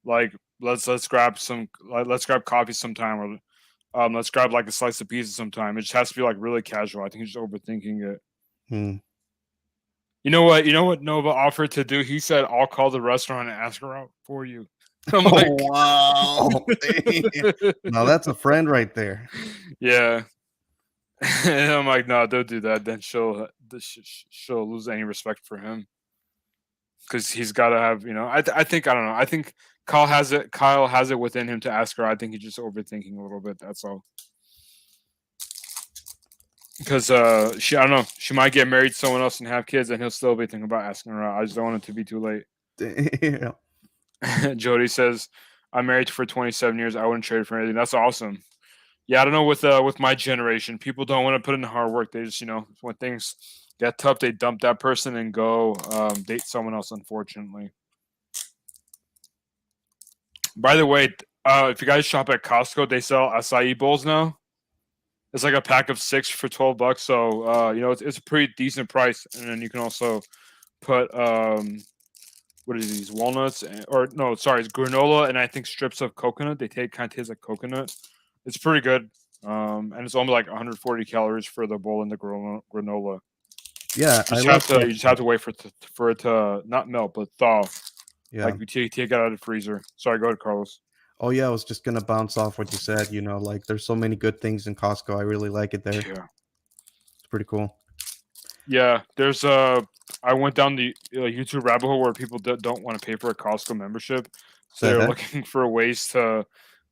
like let's grab let's grab coffee sometime, or let's grab like a slice of pizza sometime. It just has to be like really casual. I think he's just overthinking it. Hmm. You know what? You know what Nova offered to do? He said, "I'll call the restaurant and ask her out for you." I'm Oh, like, wow. Now that's a friend right there. yeah. And I'm like, no, don't do that. Then she'll lose any respect for him because he's got to have, I think I don't know. I think Kyle has it. Kyle has it within him to ask her. I think he's just overthinking a little bit. That's all. Because I don't know, she might get married to someone else and have kids, and he'll still be thinking about asking her out. I just don't want it to be too late. Damn. Jody says, "I'm married for 27 years. I wouldn't trade for anything." That's awesome. Yeah, I don't know with my generation, people don't want to put in the hard work. They just when things get tough, they dump that person and go date someone else. Unfortunately. By the way, if you guys shop at Costco, they sell acai bowls now. It's like a pack of 6 for $12. So it's a pretty decent price, and then you can also put what are these walnuts or no, sorry, it's granola and I think strips of coconut. They kind of taste like coconut. It's pretty good, and it's only like 140 calories for the bowl and the granola. Yeah, You I just like have to that. you just have to wait for it to not melt but thaw. Yeah. Like you take it out of the freezer. Sorry, go ahead, Carlos. Oh yeah, I was just gonna bounce off what you said. Like there's so many good things in Costco. I really like it there. Yeah. It's pretty cool. Yeah, there's I went down the YouTube rabbit hole where people don't want to pay for a Costco membership, so The they're heck? looking for ways to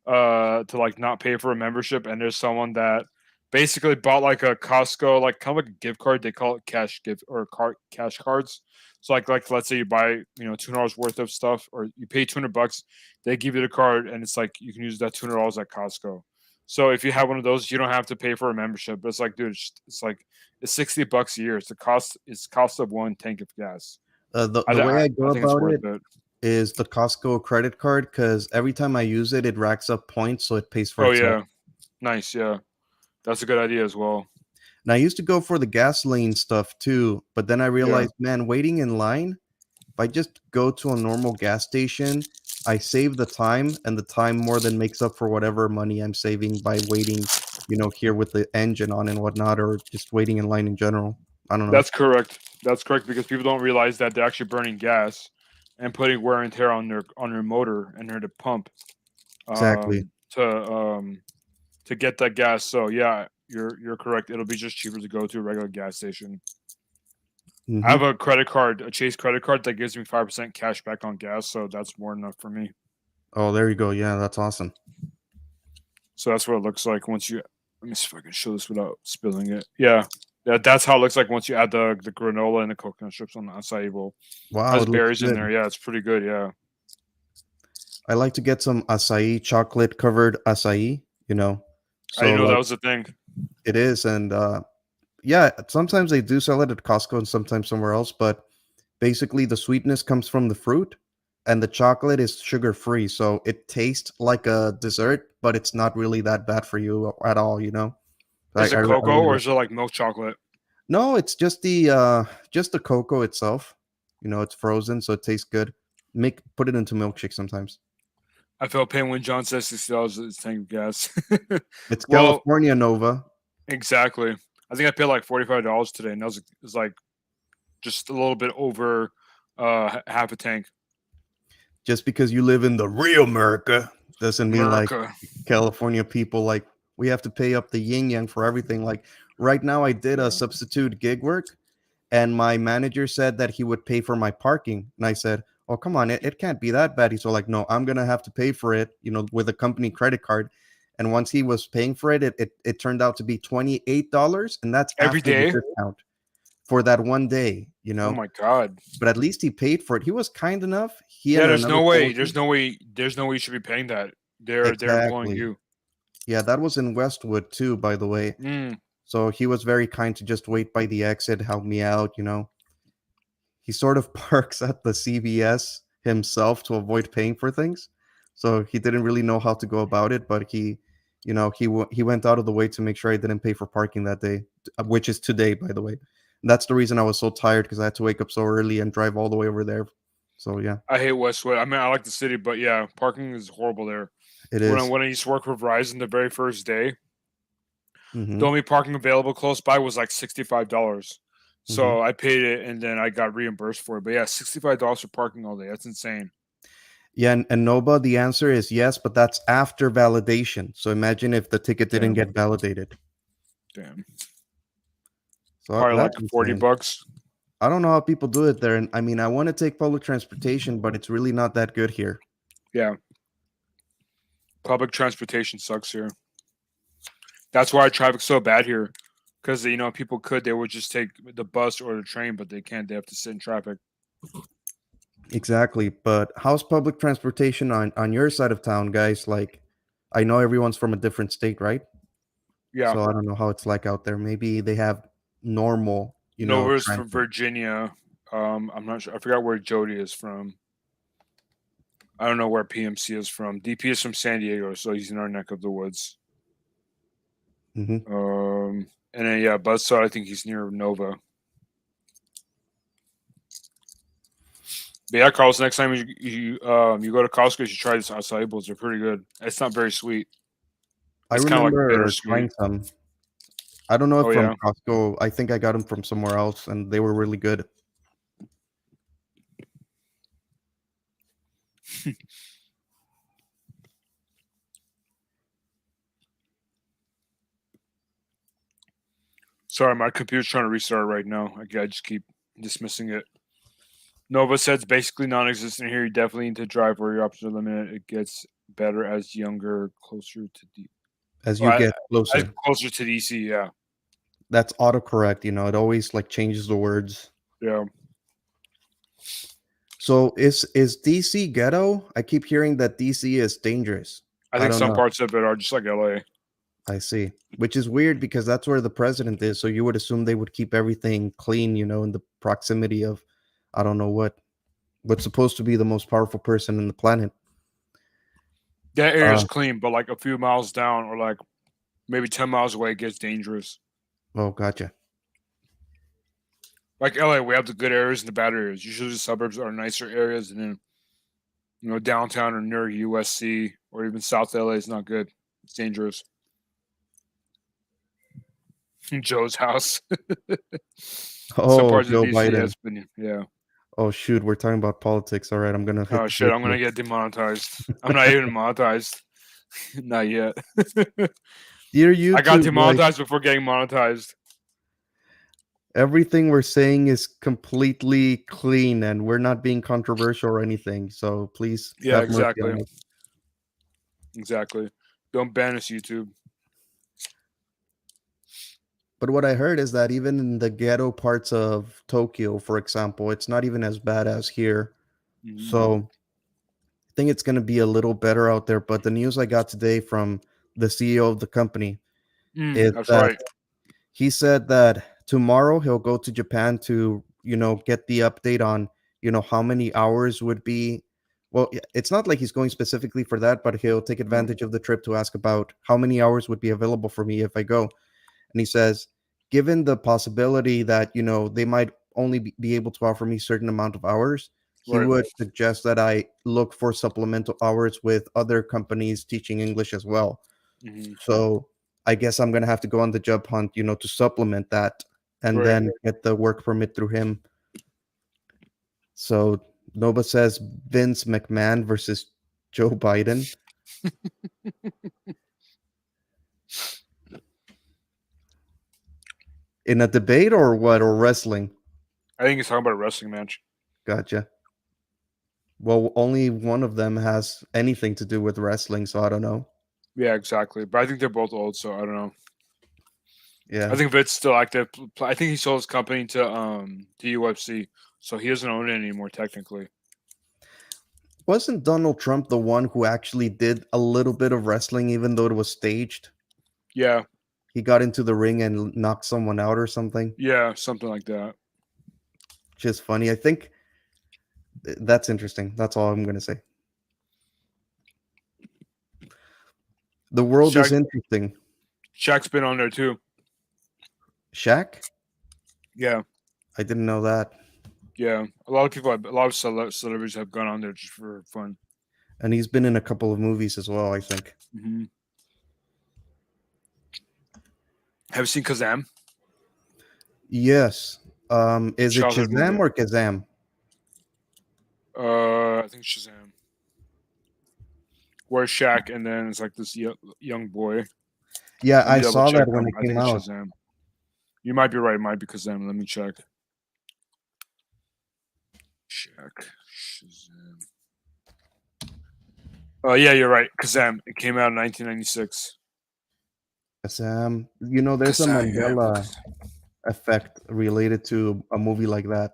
like not pay for a membership. And there's someone that basically bought like a Costco, like kind of like a gift card. They call it cash gift or cash cards. So like let's say you buy $200 worth of stuff, or you pay $200, they give you the card, and it's like you can use that $200 at Costco. So if you have one of those, you don't have to pay for a membership. But it's like, dude, it's like it's $60 a year. It's cost of one tank of gas. The way I go I think it's about worth it it. is the Costco credit card because every time I use it, it racks up points, so it pays for Oh itself. yeah, nice. Yeah, that's a good idea as well. And I used to go for the gasoline stuff too, but then I realized, man, waiting in line, if I just go to a normal gas station, I save the time, and the time more than makes up for whatever money I'm saving by waiting, here with the engine on and whatnot, or just waiting in line in general. I don't know. That's correct. That's correct because people don't realize that they're actually burning gas and putting wear and tear on their motor and their pump Exactly. um, to get that gas. So yeah, you're correct. It'll be just cheaper to go to a regular gas station. I have Hmm. a credit card, a Chase credit card that gives me 5% cash back on gas, so that's more than enough for me. Oh, there you go. Yeah, that's awesome. So that's what it looks like once you. Let me see if I can show this without spilling it. Yeah, that's how it looks like once you add the granola and the coconut strips on the acai bowl. Wow, Has it looks berries in good. there. Yeah, it's pretty good. Yeah. I like to get some acai, chocolate covered acai, I didn't So know that like was a thing. it is, and yeah, sometimes they do sell it at Costco and sometimes somewhere else, but basically the sweetness comes from the fruit and the chocolate is sugar free, so it tastes like a dessert, but it's not really that bad for you at all. Is I it cocoa really or like is it like milk chocolate? No, it's just the cocoa itself. It's frozen, so it tastes good. put it into milkshake sometimes. I felt pain when John said $60 a tank of gas. It's Well, California, Nova. exactly. I think I paid like $45 today, and that was like just a little bit over half a tank. Just because you live in the real America doesn't mean like America. California people like we have to pay up the yin yang for everything. Like right now, I did Yeah. a substitute gig work, and my manager said that he would pay for my parking, and I said, "Oh, come on, it can't be that bad." He's all like, "No, I'm gonna have to pay for it, with a company credit card." And once he was paying for it, it turned out to be $28, and that's Every after the day? discount for that one day. Oh my god. But at least he paid for it. He was kind enough. He Yeah, and there's another no way. coworker- There's no way you should be paying that. They're employing Exactly. you. Yeah, that was in Westwood too, by the way. Mm. So he was very kind to just wait by the exit, help me out. He sort of parks at the CVS himself to avoid paying for things. So he didn't really know how to go about it, but he went out of the way to make sure I didn't pay for parking that day, which is today, by the way. And that's the reason I was so tired, because I had to wake up so early and drive all the way over there. So yeah, I hate Westwood. I mean, I like the city, but yeah, parking is horrible there. it When is. I used to work for Verizon the very first day, Mhm, the only parking available close by was like $65. So mhm. I paid it, and then I got reimbursed for it. But yeah, $65 for parking all day. That's insane. Yeah, and Nova, the answer is yes, but that's after validation. So imagine if the ticket didn't Damn. get validated. Damn. So Probably like that's 40 insane. bucks. I don't know how people do it there. And I mean, I want to take public transportation, but it's really not that good here. Yeah. Public transportation sucks here. That's why traffic's so bad here. Because people they would just take the bus or the train, but they can't. They have to sit in traffic. Exactly. But how's public transportation on your side of town, guys? Like, I know everyone's from a different state, right? Yeah. So I don't know how it's like out there. Maybe they have normal, Nova's from transit. Virginia. I'm not sure. I forgot where Jody is from. I don't know where PMC is from. DP is from San Diego, so he's in our neck of the woods. Mm-hmm. And then yeah, Buzzsaw, I think he's near Nova. But yeah, Carlos, next time you go to Costco, you should try these acai bowls. They're pretty good. It's not very sweet. I It's kind of like remember bittersweet. trying some. I don't know if Oh, from yeah. Costco. I think I got them from somewhere else, and they were really good. Sorry, my computer's trying to restart right now. I just keep dismissing it. Nova said it's basically non-existent here. You definitely need to drive where your options are limited. It gets better as younger, closer to As you get closer, closer to DC. Yeah, that's autocorrect. It always like changes the words. yeah. So is DC ghetto? I keep hearing that DC is dangerous. I think don't some know. parts of it are just like LA. I see, which is weird because that's where the president is. So you would assume they would keep everything clean, in the proximity of, I don't know what's supposed to be the most powerful person in the planet. That area is clean, but like a few miles down, or like maybe 10 miles away, it gets dangerous. Oh, gotcha. Like LA, we have the good areas and the bad areas. Usually the suburbs are nicer areas, and then downtown or near USC or even South LA is not good. It's dangerous. Joe's house. Oh, Joe Biden. Yeah. Oh shoot, we're talking about politics. All right, I'm gonna. Oh shit, I'm gonna get demonetized. I'm not even monetized. Not yet. Dear YouTube, I got demonetized before getting monetized. Everything we're saying is completely clean, and we're not being controversial or anything. So please, yeah, exactly. Exactly. Don't ban us, YouTube. But what I heard is that even in the ghetto parts of Tokyo, for example, it's not even as bad as here. Mm-hmm. So I think it's going to be a little better out there. But the news I got today from the CEO of the company is that's that right. He said that tomorrow he'll go to Japan to, get the update on, how many hours would be. Well, it's not like he's going specifically for that, but he'll take advantage of the trip to ask about how many hours would be available for me if I go. And he says, given the possibility that, they might only be able to offer me a certain amount of hours, he Right. would suggest that I look for supplemental hours with other companies teaching English as well. Hmm. So I guess I'm gonna have to go on the job hunt, to supplement that and Right. then get the work permit through him. So Nova says Vince McMahon versus Joe Biden in a debate or what, or wrestling? I think he's talking about a wrestling match. Gotcha. Well, only one of them has anything to do with wrestling, so I don't know. Yeah, exactly. But I think they're both old, so I don't know. Yeah. I think Vince still active. I think he sold his company to UFC, so he doesn't own it anymore technically. Wasn't Donald Trump the one who actually did a little bit of wrestling, even though it was staged? Yeah, He got into the ring and knocked someone out or something. yeah, something like that. Just funny. I think that's interesting. That's all I'm going to say. The world is Shaq, interesting. Shaq's been on there too. Shaq? Yeah, I didn't know that. yeah. A lot of people, a lot of celebrities have gone on there just for fun. And he's been in a couple of movies as well, I think. Hmm. Have you seen Kazam? Yes. Is it Childhood Shazam movie. or Kazam? I think Shazam. Where's Shaq? And then it's like this young boy. Yeah, Let I me double saw check. that when it I came think it's out. Shazam. You might be right. It might be Kazam. Let me check. Shaq. Shazam. Oh, yeah, you're right. Kazam. It came out in 1996. Kazam. There's a Kazam, yeah. Mandela effect related to a movie like that.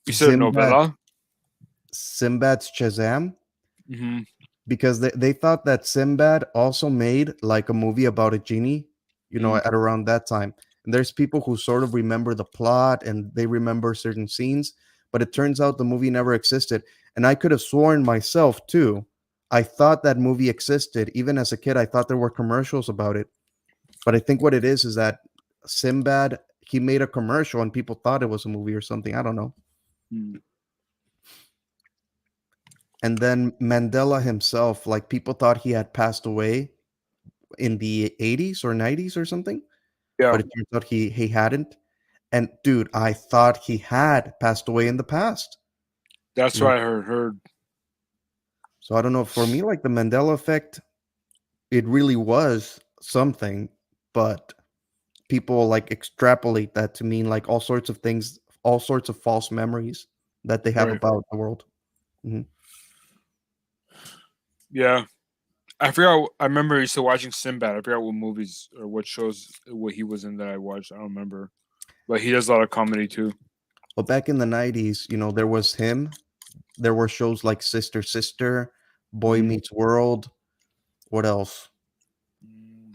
You said Sinbad, novella? Sinbad's Shazam, Mm-hmm. because they thought that Sinbad also made like a movie about a genie, Mm. at around that time. And there's people who sort of remember the plot and they remember certain scenes, but it turns out the movie never existed. And I could have sworn myself too. I thought that movie existed. Even as a kid, I thought there were commercials about it. But I think what it is that Sinbad, he made a commercial and people thought it was a movie or something. I don't know. Mm. And then Mandela himself, like people thought he had passed away in the 80s or 90s or something, Yeah, but it turns out he hadn't. And dude, I thought he had passed away in the past. that's You know, what I heard. so I don't know. For me, like the Mandela effect, it really was something, but people like extrapolate that to mean like all sorts of things, all sorts of false memories that they have Right. about the world. Mhm. Yeah. I forgot. I remember I used to watching Sinbad. I forgot what movies or what shows what he was in that I watched. I don't remember. But he does a lot of comedy too. Well, back in the 90s, there was him. There were shows like Sister Sister, Boy Mhm. Meets World. What else? Mm.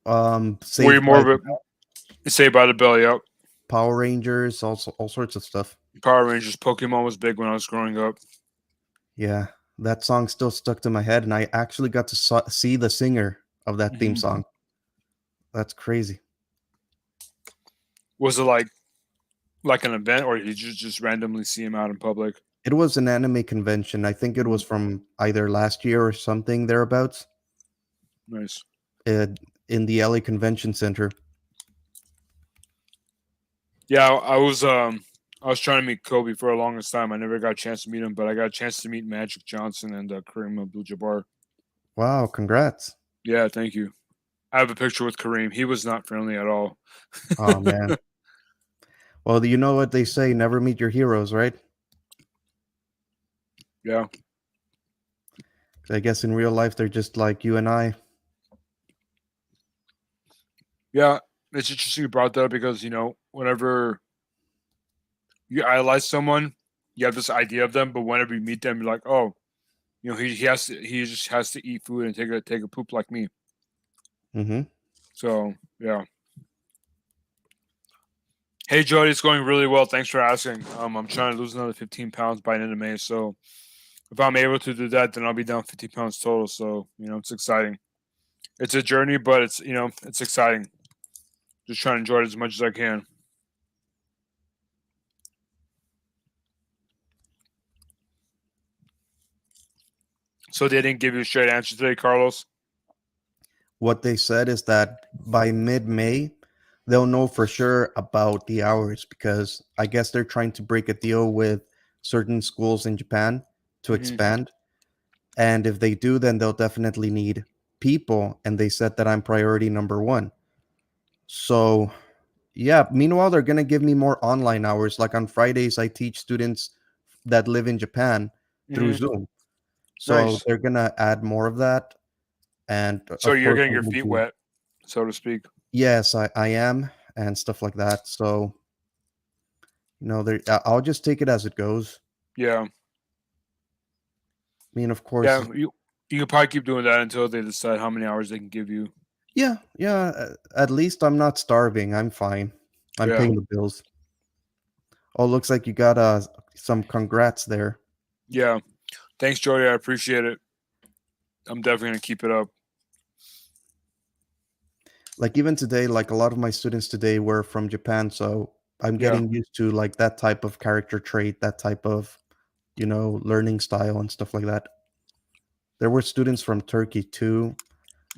Were you Saved more by of a Saved by the Bell? Yep. Power Rangers, also all sorts of stuff. Power Rangers, Pokemon was big when I was growing up. Yeah, that song still stuck to my head, and I actually got to see the singer of that theme Mhm. song. That's crazy. Was it like an event, or did you just randomly see him out in public? It was an anime convention. I think it was Mhm. from either last year or something thereabouts. Nice. uh, in the LA Convention Center. Yeah, I was trying to meet Kobe for the longest time. I never got a chance to meet him, but I got a chance to meet Magic Johnson and Kareem Abdul-Jabbar. Wow, congrats. Yeah, thank you. I have a picture with Kareem. He was not friendly at all. Oh man. Well, you know what they say, never meet your heroes, right? Yeah, I guess in real life they're just like you and I. yeah. It's interesting you brought that up because whenever you idolize someone, you have this idea of them, but whenever you meet them, you're like, oh, he just has to eat food and take a poop like me. Mhm. So yeah. Hey Jody, it's going really well. Thanks for asking. I'm trying to lose another 15 pounds by the end of May. So if I'm able to do that, then I'll be down 50 pounds total. So it's exciting. It's a journey, but it's exciting. Just trying to enjoy it as much as I can. So they didn't give you a straight answer today, Carlos? What they said is that by mid-May, they'll know for sure about the hours because I guess they're trying to break a deal with certain schools in Japan to Mhm. expand. And if they do, then they'll definitely need people. And they said that I'm priority number one. So, yeah, meanwhile, they're going to give me more online hours. Like on Fridays, I teach students that live in Japan through Mhm. Zoom. So Nice. they're going to add more of that. And So of you're course, getting I'm your gonna feet do, wet, so to speak. yes, I am, and stuff like that. So, I'll just take it as it goes. Yeah. I mean, of course, Yeah. You can probably keep doing that until they decide how many hours they can give you. yeah, yeah. At least I'm not starving. I'm fine. I'm Yeah. paying the bills. Oh, looks like you got some congrats there. Yeah. Thanks, Jody. I appreciate it. I'm definitely gonna keep it up. Like even today, like a lot of my students today were from Japan, so I'm Yeah. getting used to like that type of character trait, that type of, learning style and stuff like that. There were students from Turkey too,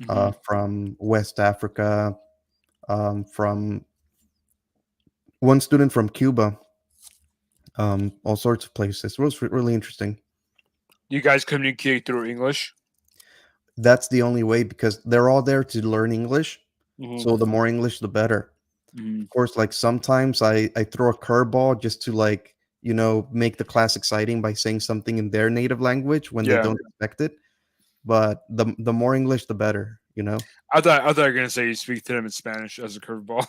Hmm. from West Africa, from one student from Cuba, all sorts of places. It was really interesting. You guys communicate through English. That's the only way because they're all there to learn English. Hmm. So the more English, the better. Hmm. Of course, like sometimes I throw a curveball just to like, make the class exciting by saying something in their native language when they Yeah. don't expect it. But the more English, the better. I thought you were gonna say you speak to them in Spanish as a curveball.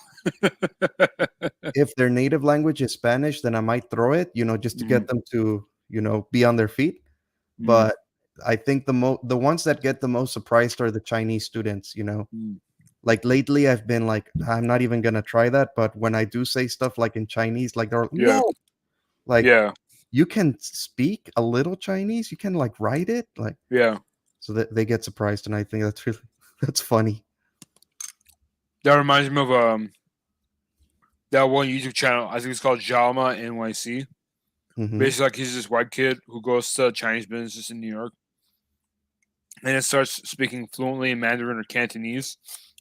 If their native language is Spanish, then I might throw it, just to Mhm. get them to, be on their feet. Mm. But I think the ones that get the most surprised are the Chinese students. Mm. Like lately I've been like, I'm not even gonna try that. But when I do say stuff like in Chinese, like they're like, Yeah. whoa, like Yeah. you can speak a little Chinese, you can like write it, like Yeah. so that they get surprised, and I think that's really that's funny. That reminds me of that one YouTube channel. I think it's called Jalma NYC. Hmm. Basically, like he's this white kid who goes to Chinese businesses in New York and then starts speaking fluently in Mandarin or Cantonese,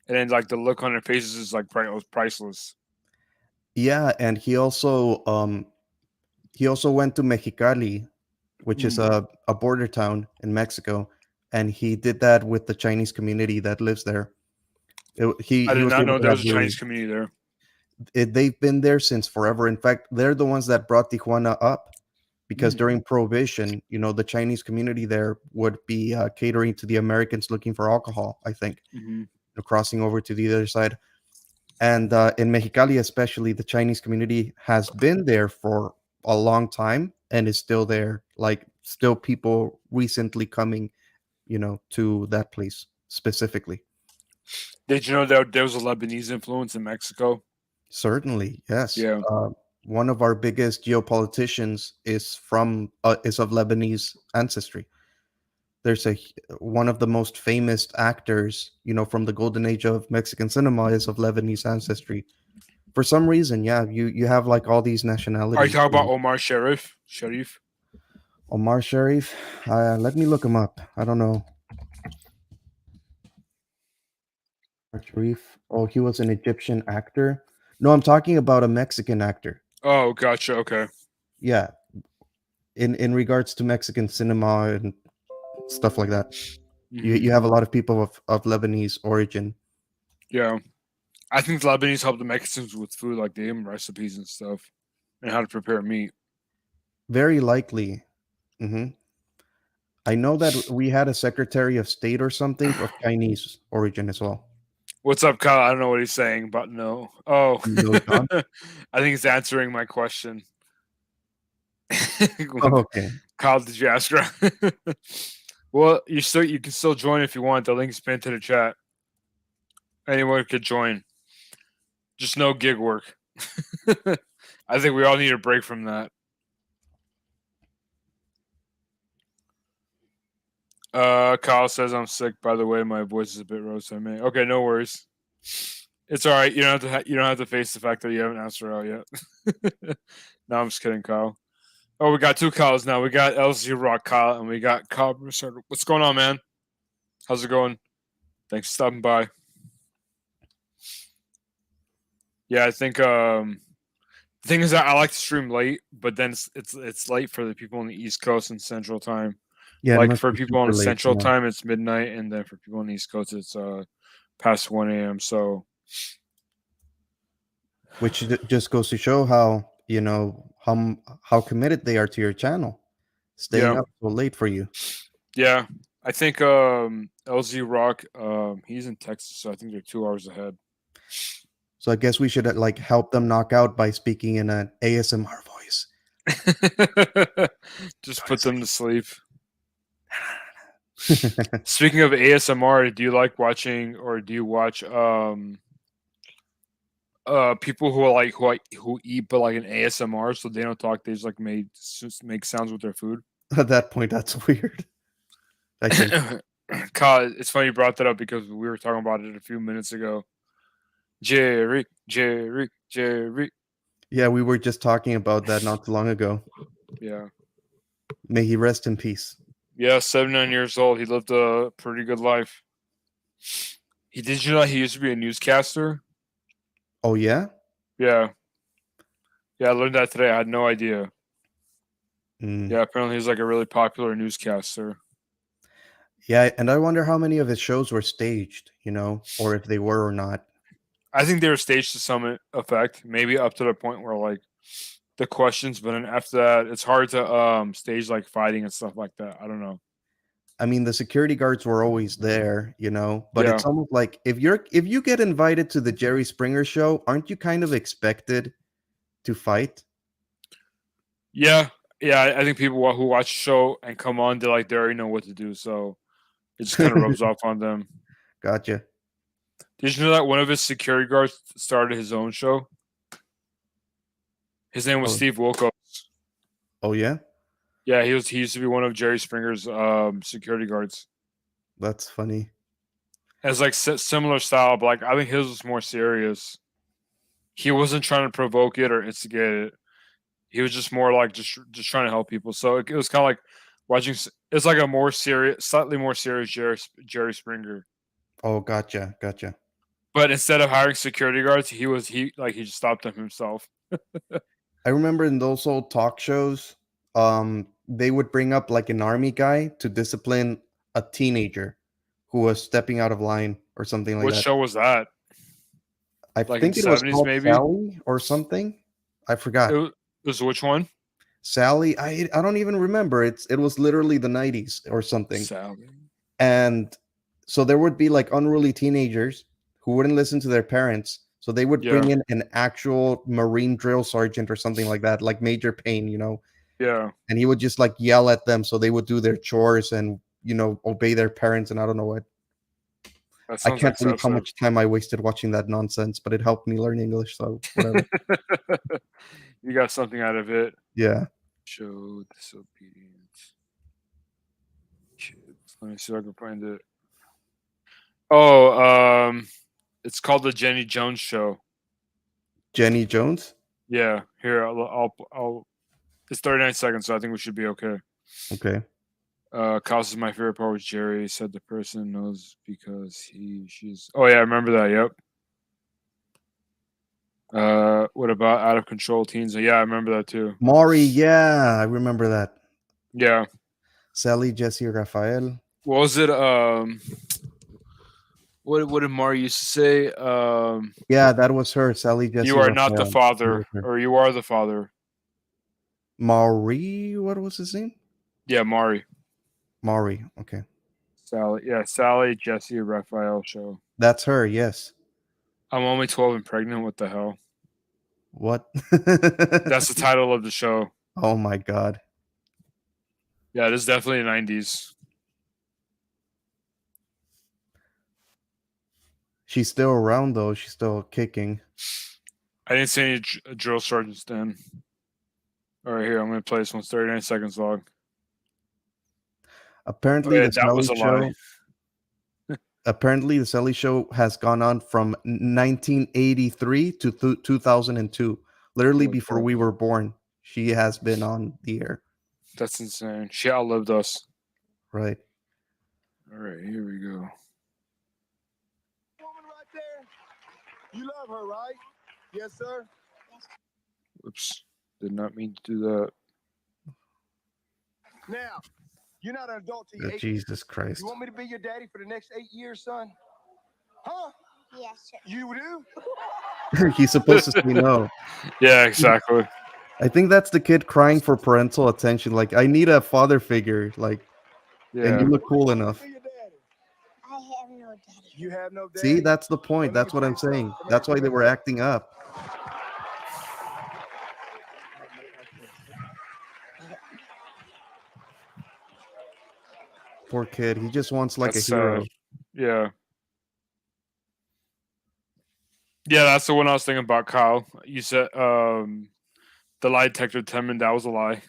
and then like the look on their faces is like priceless. Yeah, and he also went to Mexicali, which is Mm. a border town in Mexico, and he did that with the Chinese community that lives there. He I he did was not able know to there have was a really Chinese community there. they've been there since forever. In fact, they're the ones that brought Tijuana up because Mm. during Prohibition, the Chinese community there would be catering to the Americans looking for alcohol, I think, Hmm. crossing over to the other side. And in Mexicali, especially, the Chinese community has been there for a long time and is still there. Like, still people recently coming, to that place specifically. Did you know that there was a Lebanese influence in Mexico? Certainly, yes. Yeah. One of our biggest geopoliticians is of Lebanese ancestry. There's one of the most famous actors, from the golden age of Mexican cinema is of Lebanese ancestry. For some reason, yeah, you have like all these Are you nationalities. talking about Omar Sharif? Sharif? Omar Sharif, let me look him up. I don't know. Omar Sharif. Oh, he was an Egyptian actor. No, I'm talking about a Mexican actor. Oh, gotcha. Okay. Yeah, in regards to Mexican cinema and stuff like that. You Hmm. you have a lot of people of Lebanese origin. Yeah. I think the Lebanese help the Mexicans with food, like they give them recipes and stuff, and how to prepare meat. Very likely. Hmm. I know that we had a Secretary of State or something of Chinese origin as well. What's up, Kyle? I don't know what he's saying, but no. Oh, No, John. I think he's answering my question. Oh, okay. Kyle, did you ask her? Well, you can still join if you want. The link's pinned to the chat. Anyone could join. Just no gig work. I think we all need a break from that. Kyle says I'm sick. By the way, my voice is a bit roast. I may. Okay, no worries. It's all right. You don't have to. You don't have to face the fact that you haven't asked her out yet. No, I'm just kidding, Kyle. Oh, we got two Kyles now. We got LZ Rock Kyle and we got Kyle Broussard. What's going on, man? How's it going? Thanks for stopping by. Yeah, I think the thing is that I like to stream late, but then it's late for the people on the East Coast and Central Time. Yeah, it Like must for be people on super the late. Central Yeah. Time, it's midnight, and then for people on the East Coast, it's past 1 a.m. So Which just goes to show how how committed they are to your channel, staying yeah, up so late for you. yeah. I think LZ Rock, he's in Texas, so I think they're 2 hours ahead. So I guess we should like help them knock out by speaking in an ASMR voice. Just Go to put them to sleep. sleep. Speaking of ASMR, do you like watching or do you watch people who are like who eat but like an ASMR so they don't talk, they just like make sounds with their food? At that point, that's weird. I think. God, it's funny you brought that up because we were talking about it a few minutes ago. Jerry, Jerry, Jerry. Yeah, we were just talking about that not too long ago. Yeah. May he rest in peace. Yeah, 79 years old. He lived a pretty good life. Did you know he used to be a newscaster? Oh yeah. Yeah. Yeah, I learned that today. I had no idea. Mm. Yeah, apparently he's like a really popular newscaster. Yeah, and I wonder how many of his shows were staged, or if they were or not. I think they were staged to some effect, maybe up to the point where like the questions, but then after that, it's hard to stage like fighting and stuff like that. I don't know. I mean, the security guards were always there, but Yeah, it's almost like if you get invited to the Jerry Springer show, aren't you kind of expected to fight? yeah, yeah. I think people who watch the show and come on, they already know what to do, so it just kind of rubs off on them. Gotcha. Did you know that one of his security guards started his own show? His name was Oh, Steve Wilkos. oh yeah, Yeah, he used to be one of Jerry Springer's security guards. that's funny. Has like similar style, but like I think his was more serious. He wasn't trying to provoke it or instigate it. He was just more like just trying to help people. So it was kind of like watching. It's like a more serious, slightly more serious Jerry Springer. Oh, gotcha. But instead of hiring security guards, he just stopped them himself. I remember in those old talk shows, they would bring up like an army guy to discipline a teenager who was stepping out of line or something like What that. show was that? I Like in think the it was 70s, called maybe. Sally or something. I forgot. It was which one? Sally. I don't even remember. It was literally the 90s or something. Sally. And so there would be like unruly teenagers who wouldn't listen to their parents. So they would Yeah, bring in an actual Marine drill sergeant or something like that, like Major Payne, yeah. and he would just like yell at them so they would do their chores and obey their parents. And I don't know what. That I sounds can't believe how excessive. much time I wasted watching that nonsense, but it helped me learn English. So whatever. You got something out of it. Yeah. Show disobedience. Let me see if I can find it. Oh, it's called the Jenny Jones Show. Jenny Jones. Yeah, here I'll. It's 39 seconds, so I think we should be okay. Okay. Kyle's is my favorite part was Jerry said the person knows because she's. Oh yeah, I remember that. Yep. What about out of control teens? Yeah, I remember that too. Maury. Yeah, I remember that. Yeah. Sally, Jesse, Raphael. What was it? What did Mari used to say? Yeah, that was her. Sally, Jesse, You are not the Raphael. father, or you are the father. Maury. What was his name? Yeah, Mari. Maury. Okay. Sally. Yeah, Sally, Jesse, Raphael show. That's her. Yes. I'm only 12 and pregnant. What the hell? What? That's the title of the show. Oh my god. Yeah, it is definitely 90s. She's still around though. She's still kicking. I didn't see any drill sergeants then. All right, here I'm gonna play this one. 39 seconds long. Apparently, Oh, yeah, the that was Sally a lie. show. Apparently, the Sally Show has gone on from 1983 to 2002, literally Oh my before God. we were born. She has been on the air, That's insane. She outlived us. right? All right, here we go. Woman right there, you love her, right? Yes, sir. Oops, did not mean to do that. Now, you're not an adult till you're 18. Jesus Christ. You want me to be your daddy for the next 8 years, son? Huh? Yes, sir. You do? He's supposed to say no. Yeah, exactly. I think that's the kid crying for parental attention. Like, I need a father figure. Like, and Yeah. you look cool enough. Be your daddy. I have no daddy. You have no daddy. See, that's the point. Well, let That's me what I'm tell you saying. something. That's why they were acting up. Poor kid. He just wants like That's a hero. sad. Yeah. Yeah, that's the one I was thinking about, Kyle. You said the lie detector 10 minutes, that was a lie.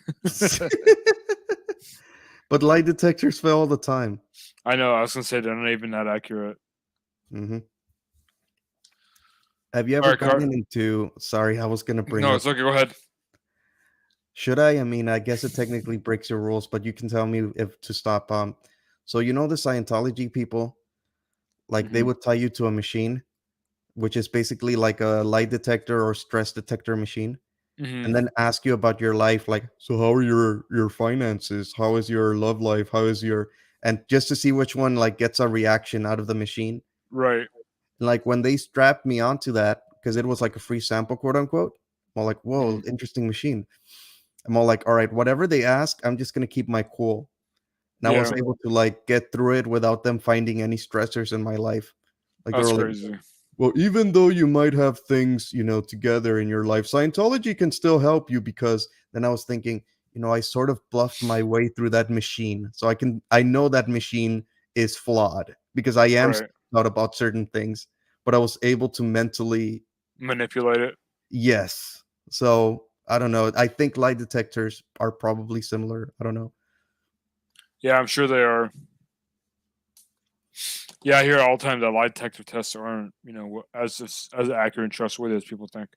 But lie detectors fail all the time. I know, I was gonna say they're not even that accurate. Hmm. Have you ever Alright, gotten into? Sorry, I was gonna bring No, up. it's okay, go ahead. Should I? I mean, I guess it technically breaks your rules, but you can tell me if to stop. So you know the Scientology people, like they Mhm. would tie you to a machine, which is basically like a lie detector or stress detector machine, Mhm. and then ask you about your life, like, so how are your finances? How is your love life? How is your and just to see which one like gets a reaction out of the machine. Right. Like when they strapped me onto that because it was like a free sample, quote unquote. I'm all like, whoa, Mhm. interesting machine. I'm all like, all right, whatever they ask, I'm just gonna keep my cool. And I was Yeah, able to like get through it without them finding any stressors in my life. Like they that's were like, crazy. well, even though you might have things, together in your life, Scientology can still help you because then I was thinking, I sort of bluffed my way through that machine. So I know that machine is flawed because I am Right. out about certain things, but I was able to mentally, Manipulate it. yes. So I don't know. I think lie detectors are probably similar. I don't know. Yeah, I'm sure they are. Yeah, I hear all the time that lie detector tests aren't, as accurate and trustworthy as people think.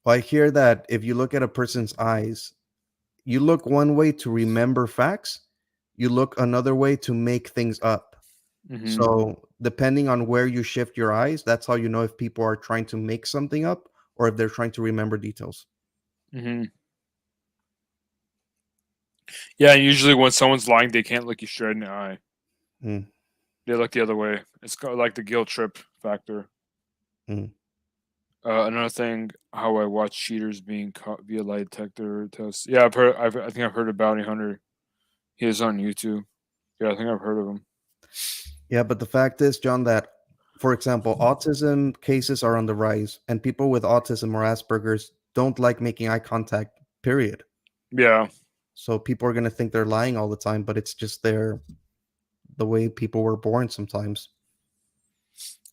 Well, I hear that if you look at a person's eyes, you look one way to remember facts, you look another way to make things up. Mhm. So, depending on where you shift your eyes, that's how you know if people are trying to make something up or if they're trying to remember details. Mhm. Yeah, and usually when someone's lying, they can't look you straight in the eye. Mm, They look the other way. It's like the guilt trip factor. mm. Another thing, how I watch cheaters being caught via lie detector tests. Yeah, I've heard. I think I've heard of Bounty Hunter. He is on YouTube. Yeah, I think I've heard of him. Yeah, but the fact is, John, that for example, autism cases are on the rise, and people with autism or Asperger's don't like making eye contact, period. Yeah, So people are going to think they're lying all the time, but it's just the way people were born sometimes.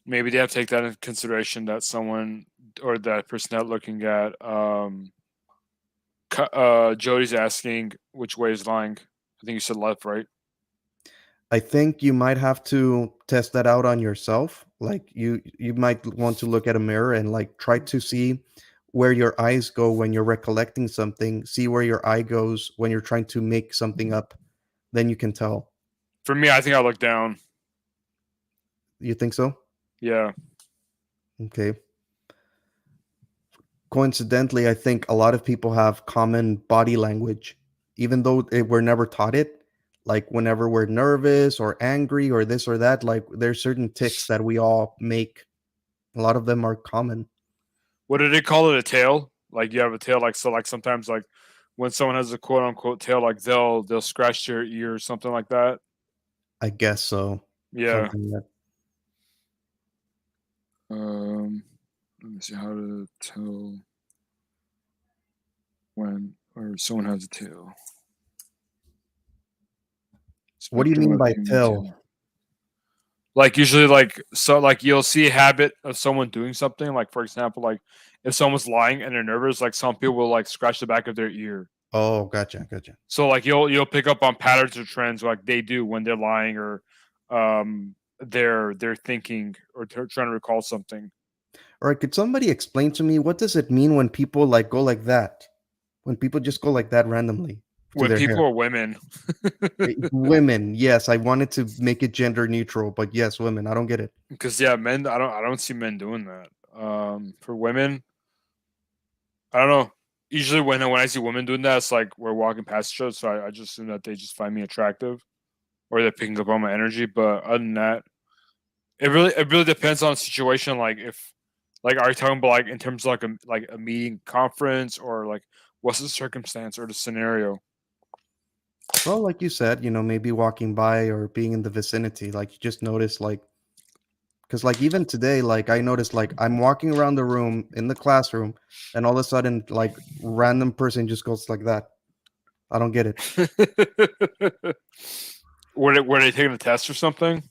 maybe they have to take that into consideration that someone or that person not looking at Jody's asking which way is lying. I think you said left, right? I think you might have to test that out on yourself. Like you might want to look at a mirror and like try to see where your eyes go when you're recollecting something, see where your eye goes when you're trying to make something up. Then you can tell. For me, I think I look down. You think so? Yeah. Okay. Coincidentally, I think a lot of people have common body language, even though we're never taught it. Like whenever we're nervous or angry or this or that, like there's certain ticks that we all make. A lot of them are common. What did they call it? A tail? Like you have a tail, like so. Like sometimes, like when someone has a quote unquote tail, like they'll scratch their ear or something like that. I guess so. Yeah. Something that Let me see how to tell when or someone has a tail. What do you mean Spectrum of by human tell? tail. Like usually, like so, like you'll see a habit of someone doing something. Like for example, like if someone's lying and they're nervous, like some people will like scratch the back of their ear. Oh, gotcha. So like you'll pick up on patterns or trends like they do when they're lying or they're thinking or trying to recall something. All right, could somebody explain to me what does it mean when people like go like that? When people just go like that randomly to When their people hair? are women, Women, yes, I wanted to make it gender neutral, but yes, women. I don't get it. because yeah, men. I don't see men doing that. For women, I don't know. Usually when I see women doing that, it's like we're walking past each other, so I just assume that they just find me attractive, or they're picking up on my energy. But other than that, it really depends on the situation. Like if like are you talking about like in terms of like a meeting conference, or like what's the circumstance or the scenario? Well, like you said, maybe walking by or being in the vicinity, like you just notice, like, because like even today, like I noticed, like I'm walking around the room in the classroom, and all of a sudden, like random person just goes like that. I don't get it. Were they taking a test or something?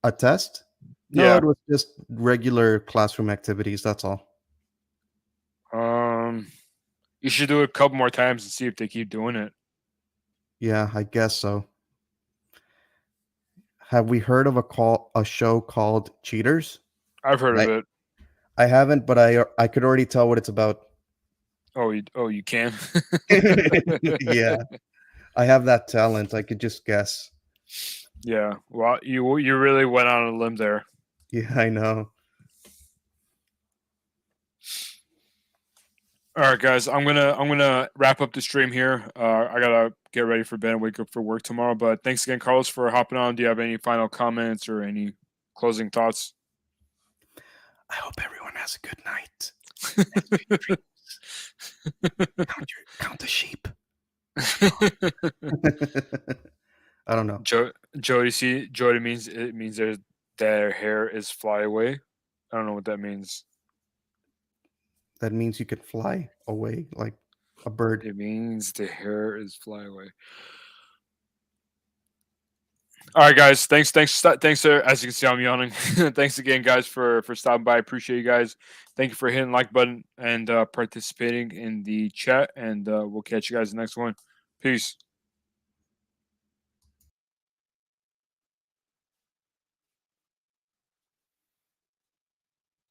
A test? No, Yeah. it was just regular classroom activities. That's all. You should do it a couple more times and see if they keep doing it. Yeah, I guess so. Have we heard of a show called Cheaters? I've heard of it. I haven't, but I could already tell what it's about. Oh, you can. Yeah, I have that talent. I could just guess. Yeah. Well, you really went on a limb there. Yeah, I know. All right, guys. I'm gonna wrap up the stream here. I gotta get ready for bed and wake up for work tomorrow. But thanks again, Carlos, for hopping on. Do you have any final comments or any closing thoughts? I hope everyone has a good night. Count the sheep. I don't know. Jody means it means their hair is fly away. I don't know what that means. That means you could fly away like a bird. It means the hair is fly away. All right, guys. Thanks. As you can see, I'm yawning. Thanks again, guys, for stopping by. Appreciate you guys. Thank you for hitting like button and participating in the chat. And we'll catch you guys in the next one. Peace.